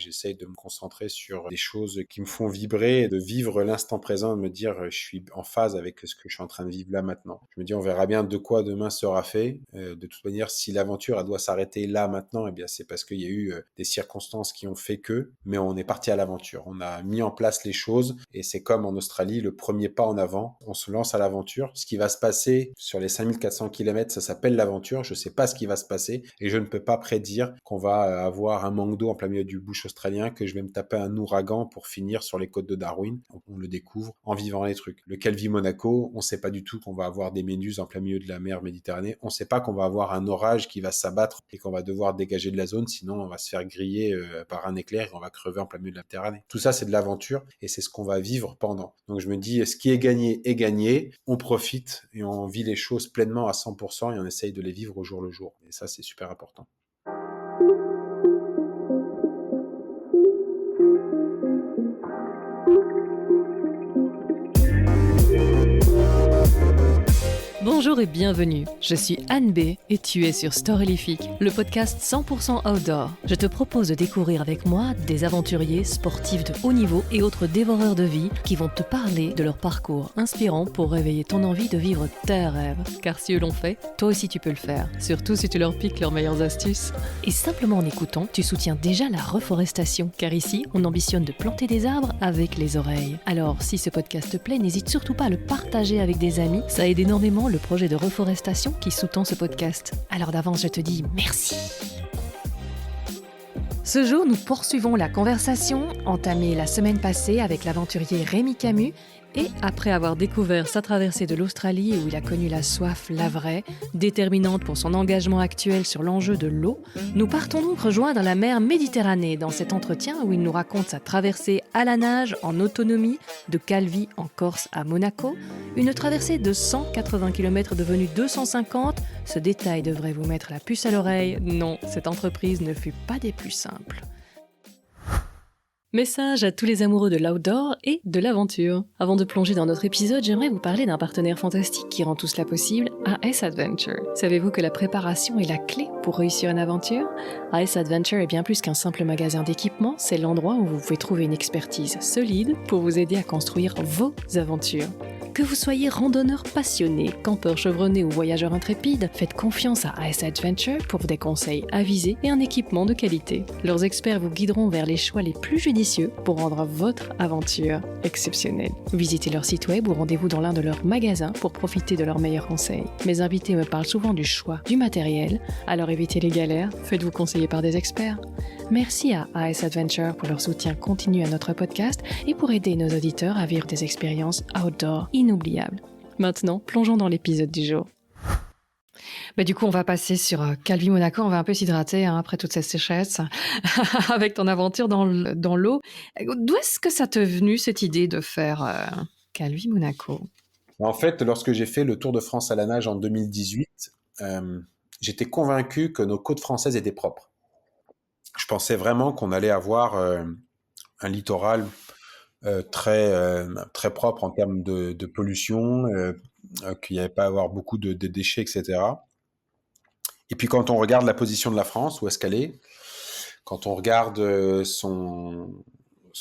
J'essaye de me concentrer sur des choses qui me font vibrer, de vivre l'instant présent, de me dire je suis en phase avec ce que je suis en train de vivre là maintenant. Je me dis on verra bien de quoi demain sera fait. De toute manière, si l'aventure elle doit s'arrêter là maintenant, eh bien c'est parce qu'il y a eu des circonstances qui ont fait que, mais on est parti à l'aventure. On a mis en place les choses et c'est comme en Australie, le premier pas en avant. On se lance à l'aventure. Ce qui va se passer sur les 5400 km, ça s'appelle l'aventure. Je sais pas ce qui va se passer et je ne peux pas prédire qu'on va avoir un manque d'eau en plein milieu du bush australien, que je vais me taper un ouragan pour finir sur les côtes de Darwin. On le découvre en vivant les trucs. Le Calvi Monaco, on sait pas du tout qu'on va avoir des méduses en plein milieu de la mer Méditerranée. On sait pas qu'on va avoir un orage qui va s'abattre et qu'on va devoir dégager de la zone, sinon on va se faire griller par un éclair et on va crever en plein milieu de la Méditerranée. Tout ça, c'est de l'aventure et c'est ce qu'on va vivre pendant. Donc je me dis, ce qui est gagné est gagné. On profite et on vit les choses pleinement à 100% et on essaye de les vivre au jour le jour. Et ça, c'est super important. Bonjour et bienvenue, je suis Anne B et tu es sur Storylific, le podcast 100% outdoor. Je te propose de découvrir avec moi des aventuriers, sportifs de haut niveau et autres dévoreurs de vie qui vont te parler de leur parcours inspirant pour réveiller ton envie de vivre tes rêves. Car si eux l'ont fait, toi aussi tu peux le faire, surtout si tu leur piques leurs meilleures astuces. Et simplement en écoutant, tu soutiens déjà la reforestation, car ici, on ambitionne de planter des arbres avec les oreilles. Alors, si ce podcast te plaît, n'hésite surtout pas à le partager avec des amis, ça aide énormément le projet de reforestation qui sous-tend ce podcast. Alors d'avance, je te dis merci. Ce jour, nous poursuivons la conversation entamée la semaine passée avec l'aventurier Rémi Camus. Et après avoir découvert sa traversée de l'Australie où il a connu la soif, la vraie, déterminante pour son engagement actuel sur l'enjeu de l'eau, nous partons donc rejoindre la mer Méditerranée dans cet entretien où il nous raconte sa traversée à la nage en autonomie de Calvi en Corse à Monaco, une traversée de 180 km devenue 250. Ce détail devrait vous mettre la puce à l'oreille. Non, cette entreprise ne fut pas des plus simples. Message à tous les amoureux de l'outdoor et de l'aventure. Avant de plonger dans notre épisode, j'aimerais vous parler d'un partenaire fantastique qui rend tout cela possible, AS Adventure. Savez-vous que la préparation est la clé pour réussir une aventure ? AS Adventure est bien plus qu'un simple magasin d'équipement, c'est l'endroit où vous pouvez trouver une expertise solide pour vous aider à construire vos aventures. Que vous soyez randonneur passionné, campeur chevronné ou voyageur intrépide, faites confiance à AS Adventure pour des conseils avisés et un équipement de qualité. Leurs experts vous guideront vers les choix les plus judicieux pour rendre votre aventure exceptionnelle. Visitez leur site web ou rendez-vous dans l'un de leurs magasins pour profiter de leurs meilleurs conseils. Mes invités me parlent souvent du choix du matériel, alors évitez les galères, faites-vous conseiller par des experts. Merci à AS Adventure pour leur soutien continu à notre podcast et pour aider nos auditeurs à vivre des expériences outdoor inoubliables. Maintenant, plongeons dans l'épisode du jour. Du coup, on va passer sur Calvi Monaco, on va un peu s'hydrater après toute cette sécheresse avec ton aventure dans l'eau. D'où est-ce que ça t'est venu cette idée de faire Calvi Monaco ? En fait, lorsque j'ai fait le Tour de France à la nage en 2018, j'étais convaincu que nos côtes françaises étaient propres. Je pensais vraiment qu'on allait avoir un littoral très propre en termes de pollution, qu'il n'y allait pas avoir beaucoup de déchets, etc. Et puis quand on regarde la position de la France, où est-ce qu'elle est, quand on regarde son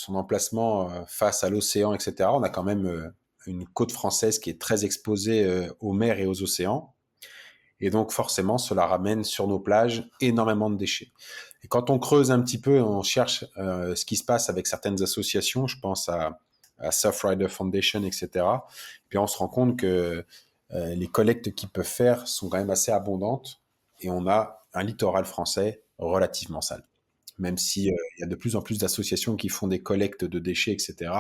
emplacement face à l'océan, etc., on a quand même une côte française qui est très exposée aux mers et aux océans. Et donc forcément, cela ramène sur nos plages énormément de déchets. Et quand on creuse un petit peu, on cherche ce qui se passe avec certaines associations, je pense à Surfrider Foundation, etc. Puis on se rend compte que les collectes qu'ils peuvent faire sont quand même assez abondantes et on a un littoral français relativement sale. Même si il y a de plus en plus d'associations qui font des collectes de déchets, etc.,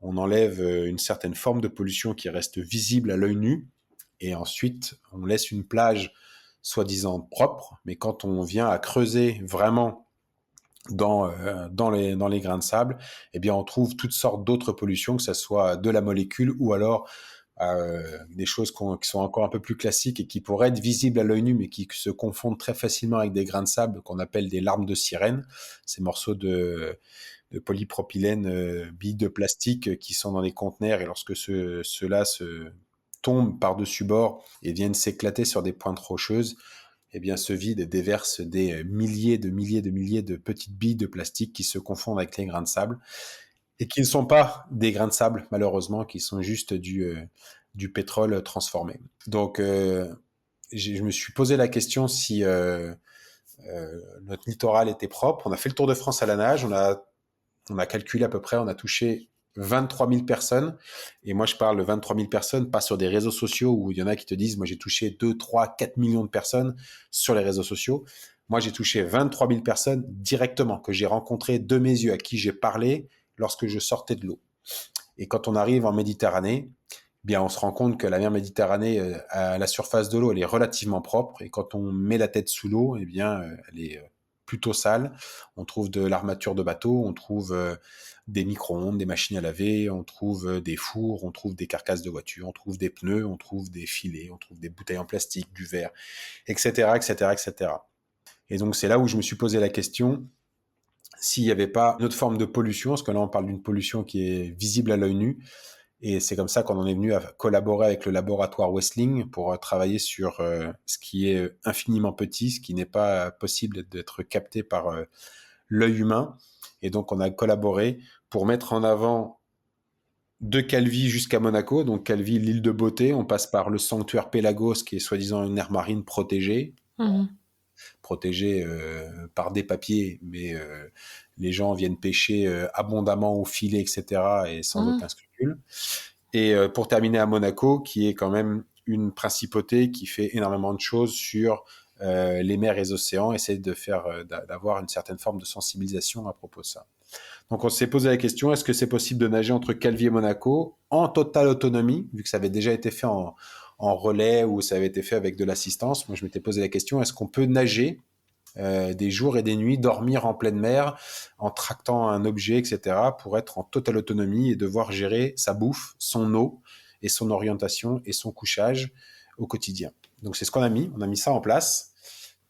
on enlève une certaine forme de pollution qui reste visible à l'œil nu. Et ensuite, on laisse une plage soi-disant propre, mais quand on vient à creuser vraiment dans les grains de sable, eh bien, on trouve toutes sortes d'autres pollutions, que ce soit de la molécule ou alors des choses qui sont encore un peu plus classiques et qui pourraient être visibles à l'œil nu, mais qui se confondent très facilement avec des grains de sable qu'on appelle des larmes de sirène, ces morceaux de polypropylène, billes de plastique qui sont dans des conteneurs, et lorsque ceux-là se tombent par-dessus bord et viennent s'éclater sur des pointes rocheuses, eh bien, se vide et déverse des milliers de petites billes de plastique qui se confondent avec les grains de sable et qui ne sont pas des grains de sable, malheureusement, qui sont juste du pétrole transformé. Donc, je me suis posé la question si notre littoral était propre. On a fait le Tour de France à la nage, on a calculé à peu près, on a touché 23 000 personnes. Et moi, je parle de 23 000 personnes, pas sur des réseaux sociaux où il y en a qui te disent, moi, j'ai touché 2, 3, 4 millions de personnes sur les réseaux sociaux. Moi, j'ai touché 23 000 personnes directement, que j'ai rencontrées de mes yeux, à qui j'ai parlé lorsque je sortais de l'eau. Et quand on arrive en Méditerranée, eh bien, on se rend compte que la mer Méditerranée, à la surface de l'eau, elle est relativement propre. Et quand on met la tête sous l'eau, eh bien, elle est plutôt sale. On trouve de l'armature de bateau, on trouve des micro-ondes, des machines à laver, on trouve des fours, on trouve des carcasses de voitures, on trouve des pneus, on trouve des filets, on trouve des bouteilles en plastique, du verre, etc., etc., etc. Et donc, c'est là où je me suis posé la question s'il n'y avait pas une autre forme de pollution, parce que là, on parle d'une pollution qui est visible à l'œil nu, et c'est comme ça qu'on en est venu à collaborer avec le laboratoire Wessling pour travailler sur ce qui est infiniment petit, ce qui n'est pas possible d'être capté par l'œil humain. Et donc, on a collaboré pour mettre en avant de Calvi jusqu'à Monaco. Donc, Calvi, l'île de beauté, on passe par le sanctuaire Pélagos, qui est soi-disant une aire marine protégée par des papiers, mais les gens viennent pêcher abondamment au filet, etc., et sans aucun scrupule. Et pour terminer à Monaco, qui est quand même une principauté qui fait énormément de choses sur les mers et les océans, essayer de faire, d'avoir une certaine forme de sensibilisation à propos de ça. Donc on s'est posé la question, est-ce que c'est possible de nager entre Calvi et Monaco en totale autonomie, vu que ça avait déjà été fait en relais ou ça avait été fait avec de l'assistance. Moi je m'étais posé la question, est-ce qu'on peut nager des jours et des nuits, dormir en pleine mer, en tractant un objet, etc., pour être en totale autonomie et devoir gérer sa bouffe, son eau et son orientation et son couchage au quotidien. Donc c'est ce qu'on a mis, on a mis ça en place.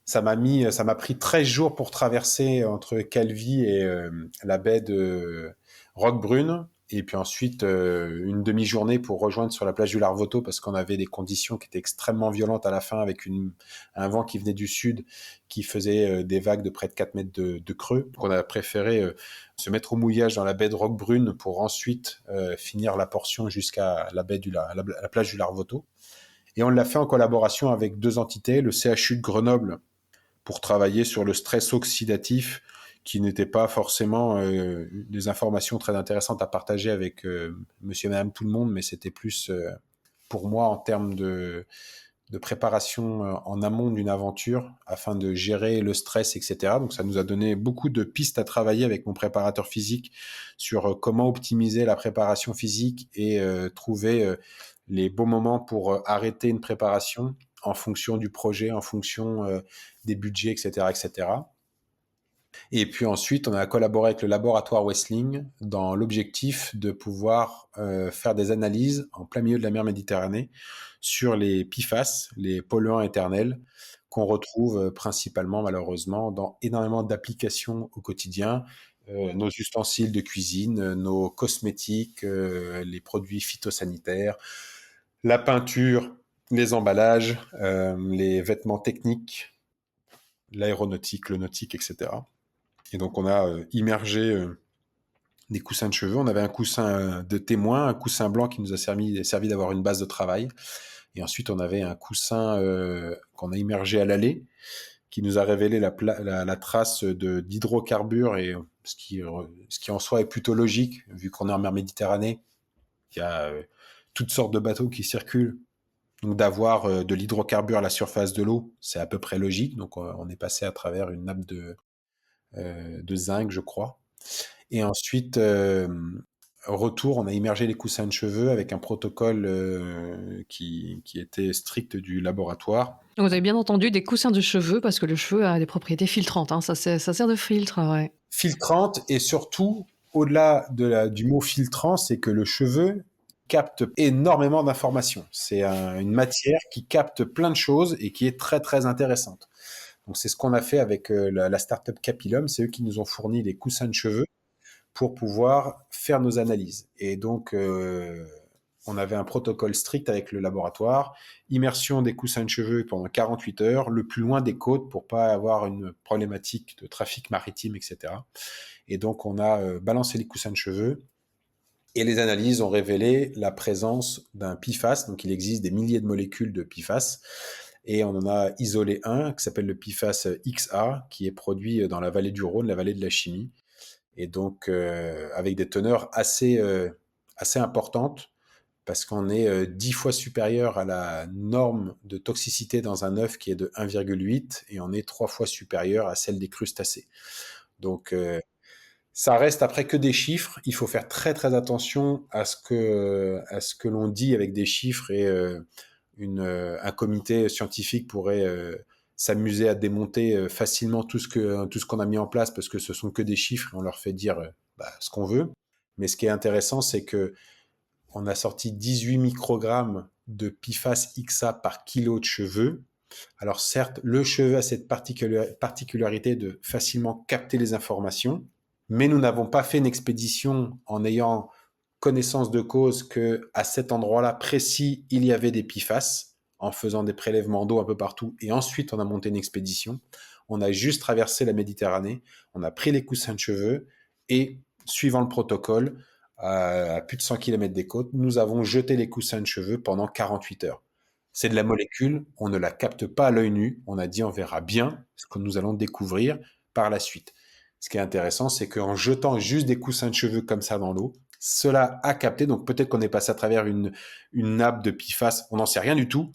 Ça m'a pris 13 jours pour traverser entre Calvi et la baie de Roquebrune. Et puis ensuite, une demi-journée pour rejoindre sur la plage du Larvoto parce qu'on avait des conditions qui étaient extrêmement violentes à la fin avec un vent qui venait du sud qui faisait des vagues de près de 4 mètres de creux. Donc on a préféré se mettre au mouillage dans la baie de Roquebrune pour ensuite finir la portion jusqu'à la plage du Larvoto. Et on l'a fait en collaboration avec deux entités, le CHU de Grenoble pour travailler sur le stress oxydatif qui n'était pas forcément des informations très intéressantes à partager avec monsieur et madame tout le monde, mais c'était plus pour moi en termes de préparation en amont d'une aventure afin de gérer le stress, etc. Donc ça nous a donné beaucoup de pistes à travailler avec mon préparateur physique sur comment optimiser la préparation physique et trouver les bons moments pour arrêter une préparation en fonction du projet, en fonction des budgets, etc., etc. Et puis ensuite, on a collaboré avec le laboratoire Wessling dans l'objectif de pouvoir faire des analyses en plein milieu de la mer Méditerranée sur les PFAS, les polluants éternels, qu'on retrouve principalement, malheureusement, dans énormément d'applications au quotidien. Nos ustensiles de cuisine, nos cosmétiques, les produits phytosanitaires, la peinture, les emballages, les vêtements techniques, l'aéronautique, le nautique, etc. Et donc, on a immergé des coussins de cheveux. On avait un coussin de témoin, un coussin blanc qui nous a servi d'avoir une base de travail. Et ensuite, on avait un coussin qu'on a immergé à l'allée, qui nous a révélé la trace d'hydrocarbures, et ce qui en soi est plutôt logique, vu qu'on est en mer Méditerranée. Il y a toutes sortes de bateaux qui circulent. Donc d'avoir de l'hydrocarbure à la surface de l'eau, c'est à peu près logique. Donc on est passé à travers une nappe de zinc, je crois. Et ensuite, retour, on a immergé les coussins de cheveux avec un protocole qui était strict du laboratoire. Vous avez bien entendu des coussins de cheveux parce que le cheveu a des propriétés filtrantes. Hein. Ça sert de filtre, ouais. Filtrante, et surtout, au-delà du mot filtrant, c'est que le cheveu capte énormément d'informations. C'est une matière qui capte plein de choses et qui est très très intéressante. Donc c'est ce qu'on a fait avec la startup Capillum. C'est eux qui nous ont fourni les coussins de cheveux pour pouvoir faire nos analyses. Et donc On avait un protocole strict avec le laboratoire, immersion des coussins de cheveux pendant 48 heures, le plus loin des côtes pour pas avoir une problématique de trafic maritime, etc. Et donc, on a balancé les coussins de cheveux et les analyses ont révélé la présence d'un PFAS. Donc, il existe des milliers de molécules de PFAS et on en a isolé un qui s'appelle le PFAS XA, qui est produit dans la vallée du Rhône, la vallée de la chimie. Et donc, avec des teneurs assez importantes, parce qu'on est 10 fois supérieur à la norme de toxicité dans un œuf qui est de 1,8 et on est 3 fois supérieur à celle des crustacés. Donc, ça reste après que des chiffres. Il faut faire très très attention à ce que l'on dit avec des chiffres et un comité scientifique pourrait s'amuser à démonter facilement tout ce qu'on a mis en place parce que ce sont que des chiffres et on leur fait dire ce qu'on veut. Mais ce qui est intéressant, c'est que on a sorti 18 microgrammes de PFAS XA par kilo de cheveux. Alors certes, le cheveu a cette particularité de facilement capter les informations, mais nous n'avons pas fait une expédition en ayant connaissance de cause que à cet endroit-là précis, il y avait des PFAS, en faisant des prélèvements d'eau un peu partout, et ensuite on a monté une expédition. On a juste traversé la Méditerranée, on a pris les coussins de cheveux, et suivant le protocole, à plus de 100 km des côtes, nous avons jeté les coussins de cheveux pendant 48 heures. C'est de la molécule, on ne la capte pas à l'œil nu, on a dit on verra bien ce que nous allons découvrir par la suite. Ce qui est intéressant, c'est qu'en jetant juste des coussins de cheveux comme ça dans l'eau, cela a capté, donc peut-être qu'on est passé à travers une nappe de PFAS, on n'en sait rien du tout,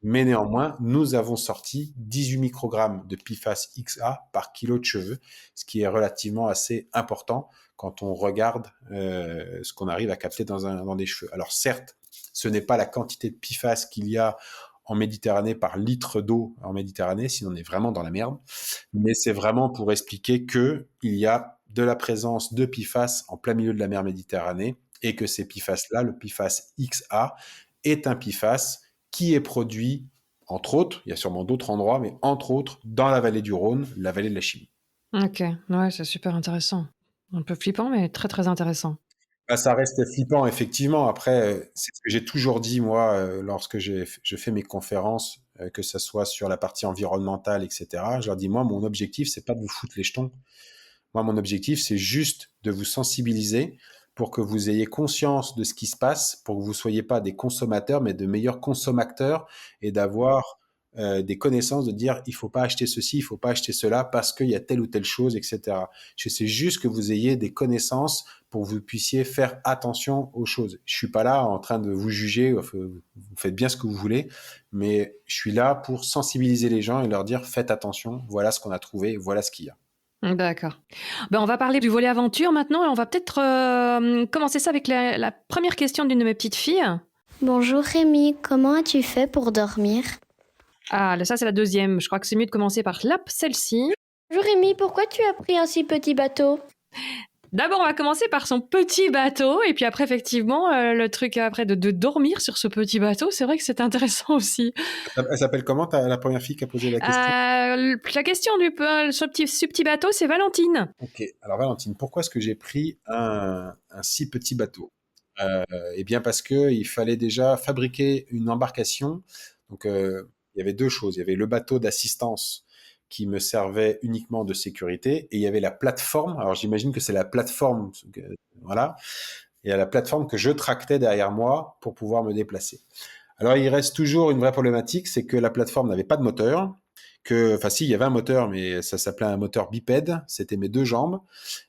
mais néanmoins, nous avons sorti 18 microgrammes de PFAS XA par kilo de cheveux, ce qui est relativement assez important quand on regarde ce qu'on arrive à capter dans des cheveux. Alors certes, ce n'est pas la quantité de PFAS qu'il y a en Méditerranée par litre d'eau en Méditerranée, sinon on est vraiment dans la merde. Mais c'est vraiment pour expliquer qu'il y a de la présence de PFAS en plein milieu de la mer Méditerranée et que ces PFAS-là, le PFAS XA, est un PFAS qui est produit, entre autres, il y a sûrement d'autres endroits, mais entre autres, dans la vallée du Rhône, la vallée de la chimie. Ok, ouais, c'est super intéressant. Un peu flippant, mais très très intéressant. Ça reste flippant, effectivement. Après, c'est ce que j'ai toujours dit, moi, lorsque je fais mes conférences, que ce soit sur la partie environnementale, etc. Je leur dis, moi, mon objectif, c'est pas de vous foutre les jetons. Moi, mon objectif, c'est juste de vous sensibiliser pour que vous ayez conscience de ce qui se passe, pour que vous soyez pas des consommateurs, mais de meilleurs consommateurs et d'avoir des connaissances, de dire il faut pas acheter ceci, il faut pas acheter cela parce qu'il y a telle ou telle chose, etc. Je sais juste que vous ayez des connaissances pour que vous puissiez faire attention aux choses. Je suis pas là en train de vous juger, vous faites bien ce que vous voulez, mais je suis là pour sensibiliser les gens et leur dire faites attention, voilà ce qu'on a trouvé, voilà ce qu'il y a. D'accord. Ben, on va parler du volet aventure maintenant et on va peut-être commencer ça avec la première question d'une de mes petites filles. Bonjour Rémi, comment as-tu fait pour dormir? Ah, ça c'est la deuxième. Je crois que c'est mieux de commencer par celle-ci. Bonjour Rémi, pourquoi tu as pris un si petit bateau? D'abord, on va commencer par son petit bateau et puis après, effectivement, le truc après de dormir sur ce petit bateau, c'est vrai que c'est intéressant aussi. Elle s'appelle comment la première fille qui a posé la question? La question ce petit bateau, c'est Valentine. Ok, alors Valentine, pourquoi est-ce que j'ai pris un si petit bateau? Eh bien parce qu'il fallait déjà fabriquer une embarcation. Donc il y avait deux choses. Il y avait le bateau d'assistance qui me servait uniquement de sécurité et il y avait la plateforme. Alors j'imagine que c'est la plateforme, voilà. Il y a la plateforme que je tractais derrière moi pour pouvoir me déplacer. Alors il reste toujours une vraie problématique, c'est que la plateforme n'avait pas de moteur. Enfin si, il y avait un moteur, mais ça s'appelait un moteur bipède, c'était mes deux jambes,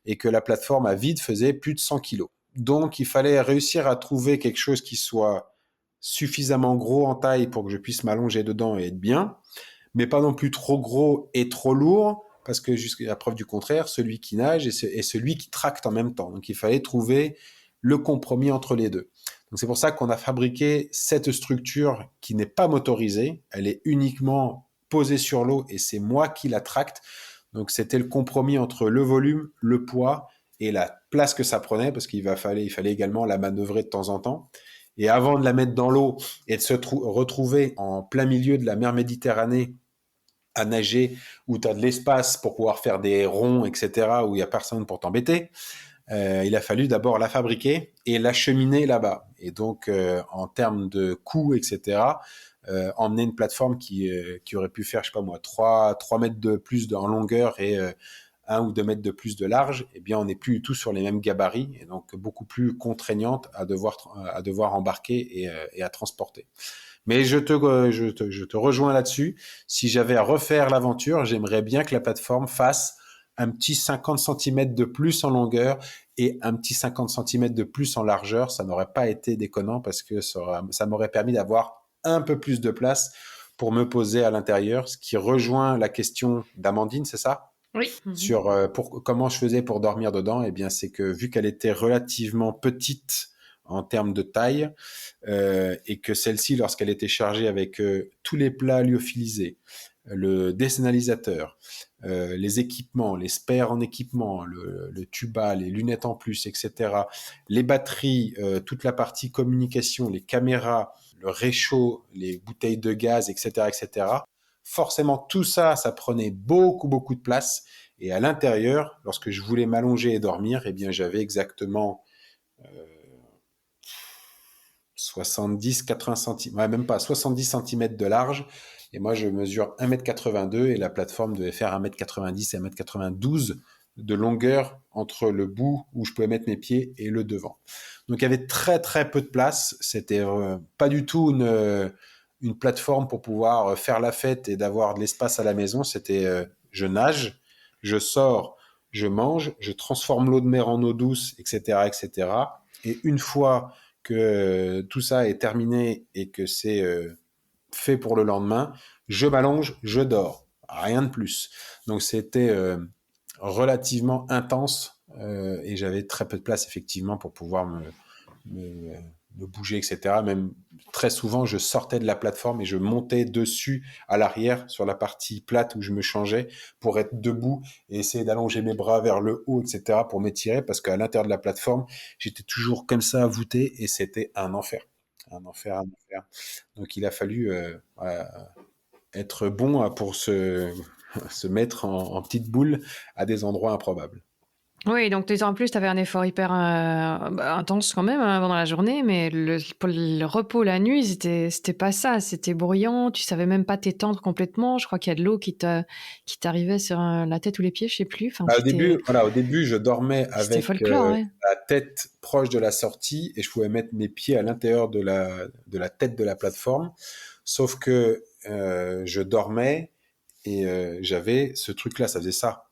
et que la plateforme à vide faisait plus de 100 kilos. Donc il fallait réussir à trouver quelque chose qui soit suffisamment gros en taille pour que je puisse m'allonger dedans et être bien, mais pas non plus trop gros et trop lourd, parce que jusqu'à la preuve du contraire, celui qui nage est celui qui tracte en même temps. Donc il fallait trouver le compromis entre les deux. Donc c'est pour ça qu'on a fabriqué cette structure qui n'est pas motorisée, elle est uniquement posée sur l'eau et c'est moi qui la tracte. Donc c'était le compromis entre le volume, le poids et la place que ça prenait, parce fallait également la manœuvrer de temps en temps. Et avant de la mettre dans l'eau et de se retrouver en plein milieu de la mer Méditerranée à nager, où tu as de l'espace pour pouvoir faire des ronds, etc., où il n'y a personne pour t'embêter. Il a fallu d'abord la fabriquer et l'acheminer là-bas. Et donc, en termes de coûts, etc., emmener une plateforme qui aurait pu faire, je sais pas moi, 3 mètres de plus en longueur et 1 ou 2 mètres de plus de large, eh bien, on n'est plus du tout sur les mêmes gabarits et donc beaucoup plus contraignante à devoir embarquer et à transporter. Mais je te rejoins là-dessus. Si j'avais à refaire l'aventure, j'aimerais bien que la plateforme fasse un petit 50 centimètres de plus en longueur et un petit 50 centimètres de plus en largeur. Ça n'aurait pas été déconnant parce que ça m'aurait permis d'avoir un peu plus de place pour me poser à l'intérieur, ce qui rejoint la question d'Amandine, c'est ça? Oui. Sur comment je faisais pour dormir dedans, eh bien, c'est que vu qu'elle était relativement petite en termes de taille, et que celle-ci, lorsqu'elle était chargée avec tous les plats lyophilisés, le désanalisateur, les équipements, les spares en équipement, le tuba, les lunettes en plus, etc., les batteries, toute la partie communication, les caméras, le réchaud, les bouteilles de gaz, etc., etc., forcément, tout ça, ça prenait beaucoup, beaucoup de place. Et à l'intérieur, lorsque je voulais m'allonger et dormir, eh bien, j'avais exactement 70-80 cm, ouais, même pas 70 centimètres de large. Et moi, je mesure 1,82 m et la plateforme devait faire 1,90 m et 1,92 m de longueur entre le bout où je pouvais mettre mes pieds et le devant. Donc, il y avait très, très peu de place. C'était pas du tout une plateforme pour pouvoir faire la fête et d'avoir de l'espace à la maison. C'était je nage, je sors, je mange, je transforme l'eau de mer en eau douce, etc., etc. Et une fois que tout ça est terminé et que c'est fait pour le lendemain, je m'allonge, je dors. Rien de plus. Donc c'était relativement intense et j'avais très peu de place effectivement pour pouvoir me, me bouger, etc. Même très souvent, je sortais de la plateforme et je montais dessus à l'arrière sur la partie plate où je me changeais pour être debout et essayer d'allonger mes bras vers le haut, etc. pour m'étirer parce qu'à l'intérieur de la plateforme, j'étais toujours comme ça voûté et c'était un enfer. Un enfer, un enfer. Donc il a fallu être bon pour se mettre en petite boule à des endroits improbables. Oui, donc en plus, tu avais un effort hyper intense quand même pendant la journée, mais pour le repos la nuit, c'était pas ça. C'était bruyant, tu savais même pas t'étendre complètement. Je crois qu'il y a de l'eau qui t'arrivait sur la tête ou les pieds, je sais plus. Enfin, Au début, je dormais c'était avec folklore, ouais. la tête proche de la sortie et je pouvais mettre mes pieds à l'intérieur de la tête de la plateforme. Sauf que je dormais et j'avais ce truc-là, ça faisait ça.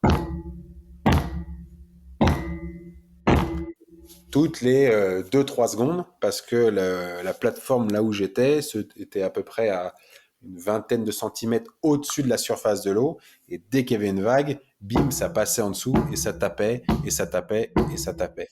Toutes les 2-3 secondes parce que la plateforme là où j'étais était à peu près à une vingtaine de centimètres au-dessus de la surface de l'eau et dès qu'il y avait une vague, bim, ça passait en dessous et ça tapait et ça tapait et ça tapait.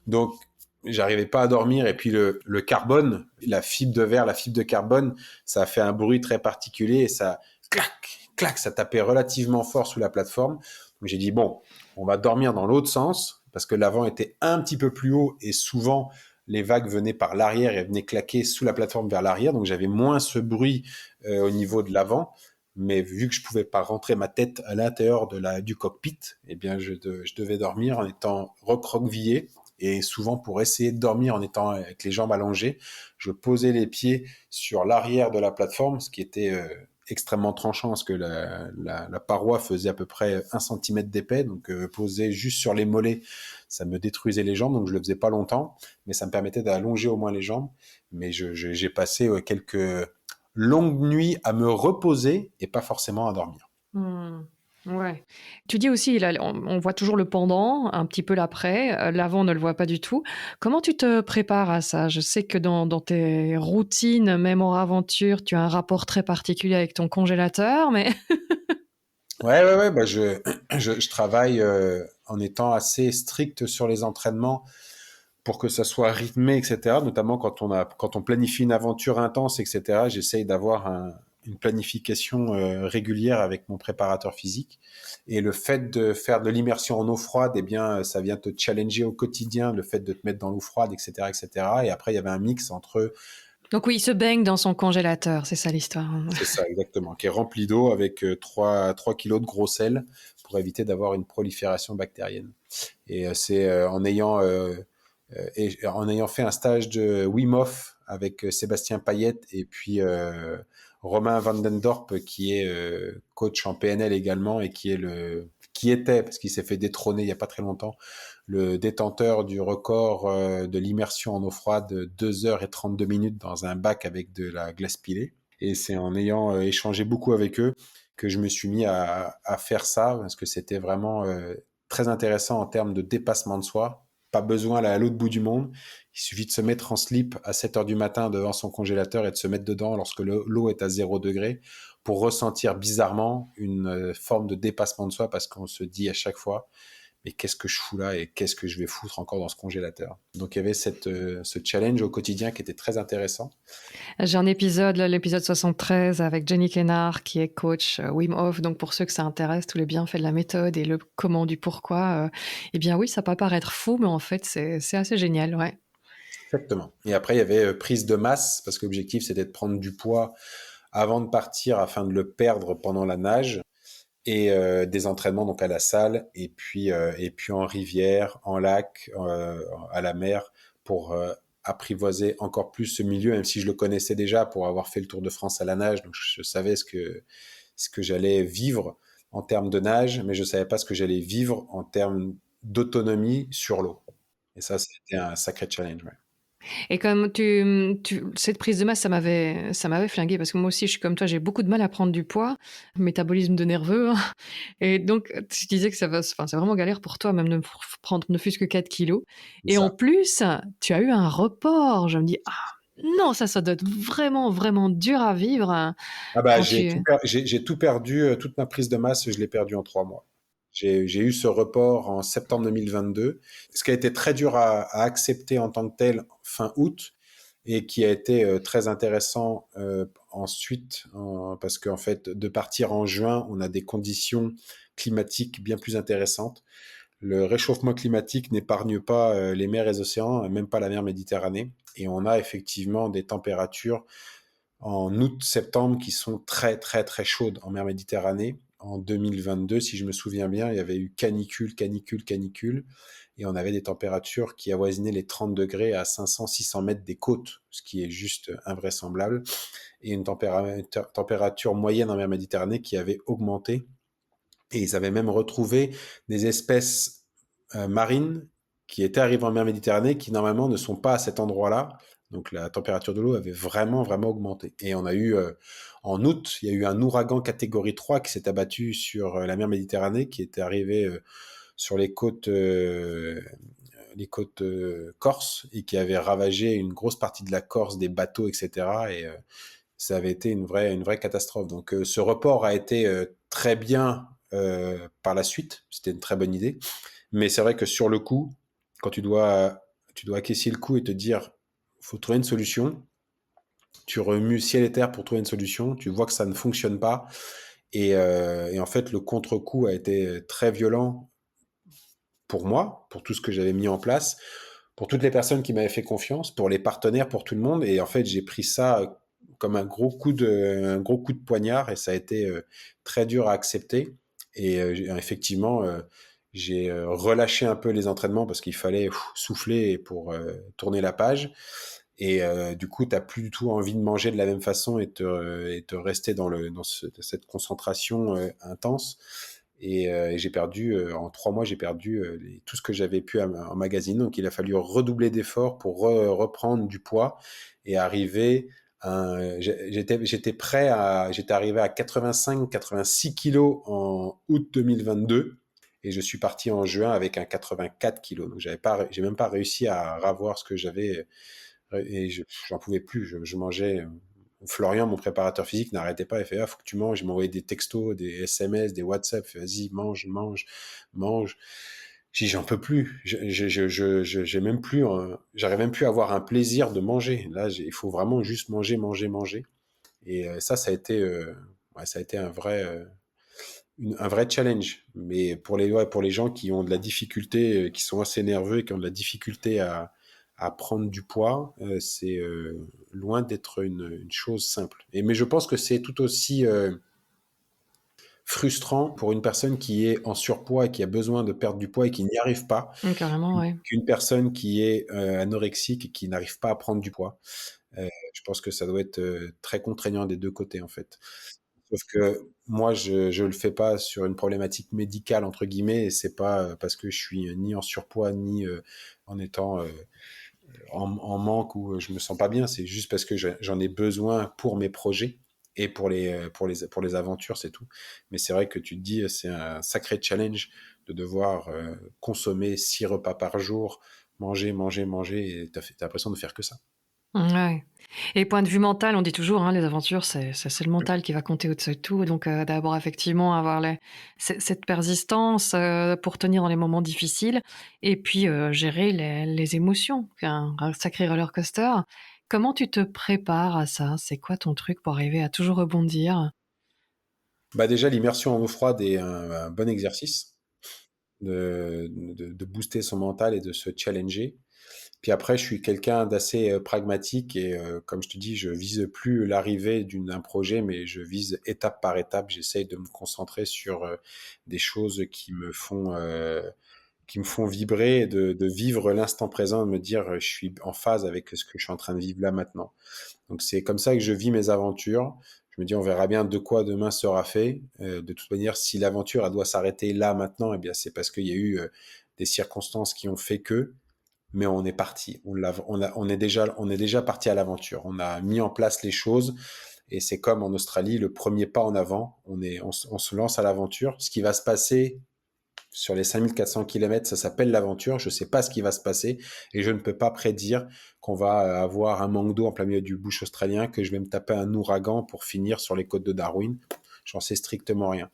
Donc j'arrivais pas à dormir et puis le carbone, la fibre de verre, la fibre de carbone, ça a fait un bruit très particulier et ça clac, clac, ça tapait relativement fort sous la plateforme. Donc j'ai dit bon, on va dormir dans l'autre sens parce que l'avant était un petit peu plus haut et souvent les vagues venaient par l'arrière et venaient claquer sous la plateforme vers l'arrière, donc j'avais moins ce bruit au niveau de l'avant, mais vu que je pouvais pas rentrer ma tête à l'intérieur du cockpit, eh bien je devais dormir en étant recroquevillé et souvent pour essayer de dormir en étant avec les jambes allongées, je posais les pieds sur l'arrière de la plateforme, ce qui était extrêmement tranchant parce que la paroi faisait à peu près 1 centimètre d'épais, donc posé juste sur les mollets, ça me détruisait les jambes, donc je le faisais pas longtemps, mais ça me permettait d'allonger au moins les jambes. Mais j'ai passé quelques longues nuits à me reposer et pas forcément à dormir. Hmm. Ouais. Tu dis aussi, là, on voit toujours le pendant, un petit peu l'après, l'avant on ne le voit pas du tout. Comment tu te prépares à ça? Je sais que dans tes routines, même hors aventure, tu as un rapport très particulier avec ton congélateur, mais Ouais, bah je travaille en étant assez strict sur les entraînements pour que ça soit rythmé, etc. Notamment quand on planifie une aventure intense, etc. J'essaye d'avoir une planification régulière avec mon préparateur physique. Et le fait de faire de l'immersion en eau froide, eh bien, ça vient te challenger au quotidien, le fait de te mettre dans l'eau froide, etc., etc. Et après, il y avait un mix entre Donc oui, il se baigne dans son congélateur, c'est ça l'histoire. C'est ça, exactement, qui est rempli d'eau avec 3 kilos de gros sel pour éviter d'avoir une prolifération bactérienne. Et c'est en ayant fait un stage de Wim Hof avec Sébastien Payette et puis Romain Vandendorp, qui est coach en PNL également et qui était, parce qu'il s'est fait détrôner il n'y a pas très longtemps, le détenteur du record de l'immersion en eau froide de 2h32 dans un bac avec de la glace pilée. Et c'est en ayant échangé beaucoup avec eux que je me suis mis à faire ça, parce que c'était vraiment très intéressant en termes de dépassement de soi. Pas besoin d'aller à l'autre bout du monde. Il suffit de se mettre en slip à 7 heures du matin devant son congélateur et de se mettre dedans lorsque l'eau est à 0 degré pour ressentir bizarrement une forme de dépassement de soi, parce qu'on se dit à chaque fois, mais qu'est-ce que je fous là et qu'est-ce que je vais foutre encore dans ce congélateur. Donc il y avait ce challenge au quotidien qui était très intéressant. J'ai un épisode, là, l'épisode 73, avec Jenny Kennard, qui est coach Wim Hof. Donc, pour ceux que ça intéresse, tous les bienfaits de la méthode et le comment du pourquoi, eh bien oui, ça peut paraître fou, mais en fait, c'est assez génial, ouais. Exactement. Et après, il y avait prise de masse, parce que l'objectif, c'était de prendre du poids avant de partir afin de le perdre pendant la nage, et des entraînements donc à la salle, et puis en rivière, en lac, à la mer, pour apprivoiser encore plus ce milieu, même si je le connaissais déjà pour avoir fait le Tour de France à la nage, donc je savais ce que j'allais vivre en termes de nage, mais je savais pas ce que j'allais vivre en termes d'autonomie sur l'eau. Et ça, c'était un sacré challenge. Ouais. Et comme cette prise de masse, ça m'avait flingué parce que moi aussi, je suis comme toi, j'ai beaucoup de mal à prendre du poids, métabolisme de nerveux, hein. Et donc, tu disais que enfin, c'est vraiment galère pour toi, même de prendre ne fût-ce que 4 kilos. C'est Et en ça. plus, tu as eu un report. Je me dis, ah non, ça doit être vraiment, vraiment dur à vivre Ah bah, quand tu... j'ai tout perdu, toute ma prise de masse, je l'ai perdue en 3 mois. J'ai eu ce report en septembre 2022, ce qui a été très dur à accepter en tant que tel fin août, et qui a été très intéressant ensuite, parce qu'en fait, de partir en juin, on a des conditions climatiques bien plus intéressantes. Le réchauffement climatique n'épargne pas les mers et les océans, même pas la mer Méditerranée, et on a effectivement des températures en août-septembre qui sont très très très chaudes en mer Méditerranée. En 2022, si je me souviens bien, il y avait eu canicule, canicule, canicule, et on avait des températures qui avoisinaient les 30 degrés à 500-600 mètres des côtes, ce qui est juste invraisemblable, et une température moyenne en mer Méditerranée qui avait augmenté, et ils avaient même retrouvé des espèces marines qui étaient arrivées en mer Méditerranée, qui normalement ne sont pas à cet endroit-là. Donc la température de l'eau avait vraiment, vraiment augmenté. Et on a eu, en août, il y a eu un ouragan catégorie 3 qui s'est abattu sur la mer Méditerranée, qui était arrivé sur les côtes corse, et qui avait ravagé une grosse partie de la Corse, des bateaux, etc. Et ça avait été une vraie catastrophe. Donc ce report a été très bien par la suite. C'était une très bonne idée. Mais c'est vrai que sur le coup, quand tu dois acquiescer le coup et te dire, faut trouver une solution, tu remues ciel et terre pour trouver une solution, tu vois que ça ne fonctionne pas. Et en fait, le contre-coup a été très violent pour moi, pour tout ce que j'avais mis en place, pour toutes les personnes qui m'avaient fait confiance, pour les partenaires, pour tout le monde. Et en fait, j'ai pris ça comme un gros coup de poignard, et ça a été très dur à accepter. Et effectivement, j'ai relâché un peu les entraînements parce qu'il fallait souffler pour tourner la page. Et du coup, tu n'as plus du tout envie de manger de la même façon et te rester dans cette concentration intense. Et j'ai perdu, en 3 mois, j'ai perdu tout ce que j'avais pu emmagasiner. Donc, il a fallu redoubler d'efforts pour reprendre du poids et arriver j'étais arrivé à 85-86 kilos en août 2022, et je suis parti en juin avec un 84 kilos. Donc, j'ai même pas réussi à ravoir ce que j'avais, et j'en pouvais plus. Je mangeais. Florian, mon préparateur physique, n'arrêtait pas. Il fait, ah, faut que tu manges. Il m'envoyait des textos, des SMS, des WhatsApp. Il fait, vas-y, mange, mange, mange. J'ai dit, j'en peux plus. J'ai même plus, j'arrive même plus à avoir un plaisir de manger. Là, il faut vraiment juste manger, manger, manger. Et ça a été, ouais, ça a été un vrai challenge. Mais pour les gens qui ont de la difficulté, qui sont assez nerveux et qui ont de la difficulté à à prendre du poids, c'est loin d'être une chose simple. Mais je pense que c'est tout aussi frustrant pour une personne qui est en surpoids et qui a besoin de perdre du poids et qui n'y arrive pas, Carrément, ouais. qu'une personne qui est anorexique et qui n'arrive pas à prendre du poids. Je pense que ça doit être très contraignant des deux côtés, en fait. Sauf que moi, je le fais pas sur une problématique médicale, entre guillemets, et c'est pas parce que je suis ni en surpoids, ni en étant en manque ou je me sens pas bien. C'est juste parce que j'en ai besoin pour mes projets et pour les aventures, c'est tout. Mais c'est vrai que tu te dis, c'est un sacré challenge de devoir consommer 6 repas par jour, manger, manger, manger, et t'as l'impression de faire que ça. Ouais, et point de vue mental, on dit toujours, hein, les aventures, c'est le mental qui va compter au-dessus de tout, donc d'abord effectivement avoir les cette persistance, pour tenir dans les moments difficiles et puis, gérer les émotions. Un sacré roller coaster. Comment tu te prépares à ça? C'est quoi ton truc pour arriver à toujours rebondir? Bah déjà, l'immersion en eau froide est un bon exercice de booster son mental et de se challenger. Puis après, je suis quelqu'un d'assez pragmatique et comme je te dis, je vise plus l'arrivée d'un projet, mais je vise étape par étape. J'essaye de me concentrer sur des choses qui me font vibrer, et de vivre l'instant présent, de me dire je suis en phase avec ce que je suis en train de vivre là maintenant. Donc c'est comme ça que je vis mes aventures. Je me dis on verra bien de quoi demain sera fait. De toute manière, si l'aventure elle doit s'arrêter là maintenant, eh bien c'est parce qu'il y a eu des circonstances qui ont fait que. Mais on est parti. On est déjà parti à l'aventure. On a mis en place les choses et c'est comme en Australie, le premier pas en avant. On se lance à l'aventure. Ce qui va se passer sur les 5400 kilomètres, ça s'appelle l'aventure. Je ne sais pas ce qui va se passer et je ne peux pas prédire qu'on va avoir un manque d'eau en plein milieu du bush australien, que je vais me taper un ouragan pour finir sur les côtes de Darwin. J'en sais strictement rien.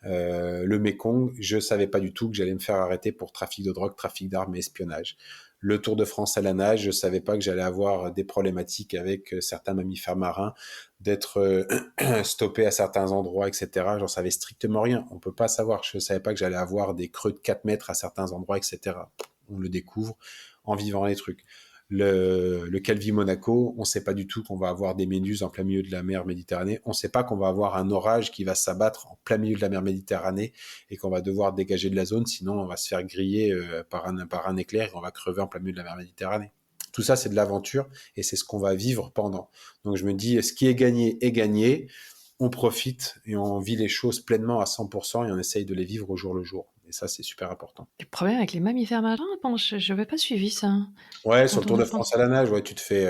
Le Mékong, je savais pas du tout que j'allais me faire arrêter pour trafic de drogue, trafic d'armes et espionnage. Le Tour de France à la nage, je savais pas que j'allais avoir des problématiques avec certains mammifères marins, d'être stoppé à certains endroits, etc. J'en savais strictement rien. On peut pas savoir. Je savais pas que j'allais avoir des creux de 4 mètres à certains endroits, etc. On le découvre en vivant les trucs. Le Calvi Monaco, on ne sait pas du tout qu'on va avoir des méduses en plein milieu de la mer Méditerranée. On ne sait pas qu'on va avoir un orage qui va s'abattre en plein milieu de la mer Méditerranée et qu'on va devoir dégager de la zone, sinon on va se faire griller par un éclair et on va crever en plein milieu de la mer Méditerranée. Tout ça, c'est de l'aventure et c'est ce qu'on va vivre pendant. Donc je me dis, ce qui est gagné est gagné. On profite et on vit les choses pleinement à 100% et on essaye de les vivre au jour le jour. Et ça, c'est super important. Le problème avec les mammifères marins? Bon, je n'avais pas suivi ça. Ouais, sur le Quand on Tour de apprend. France à la nage, ouais, tu te fais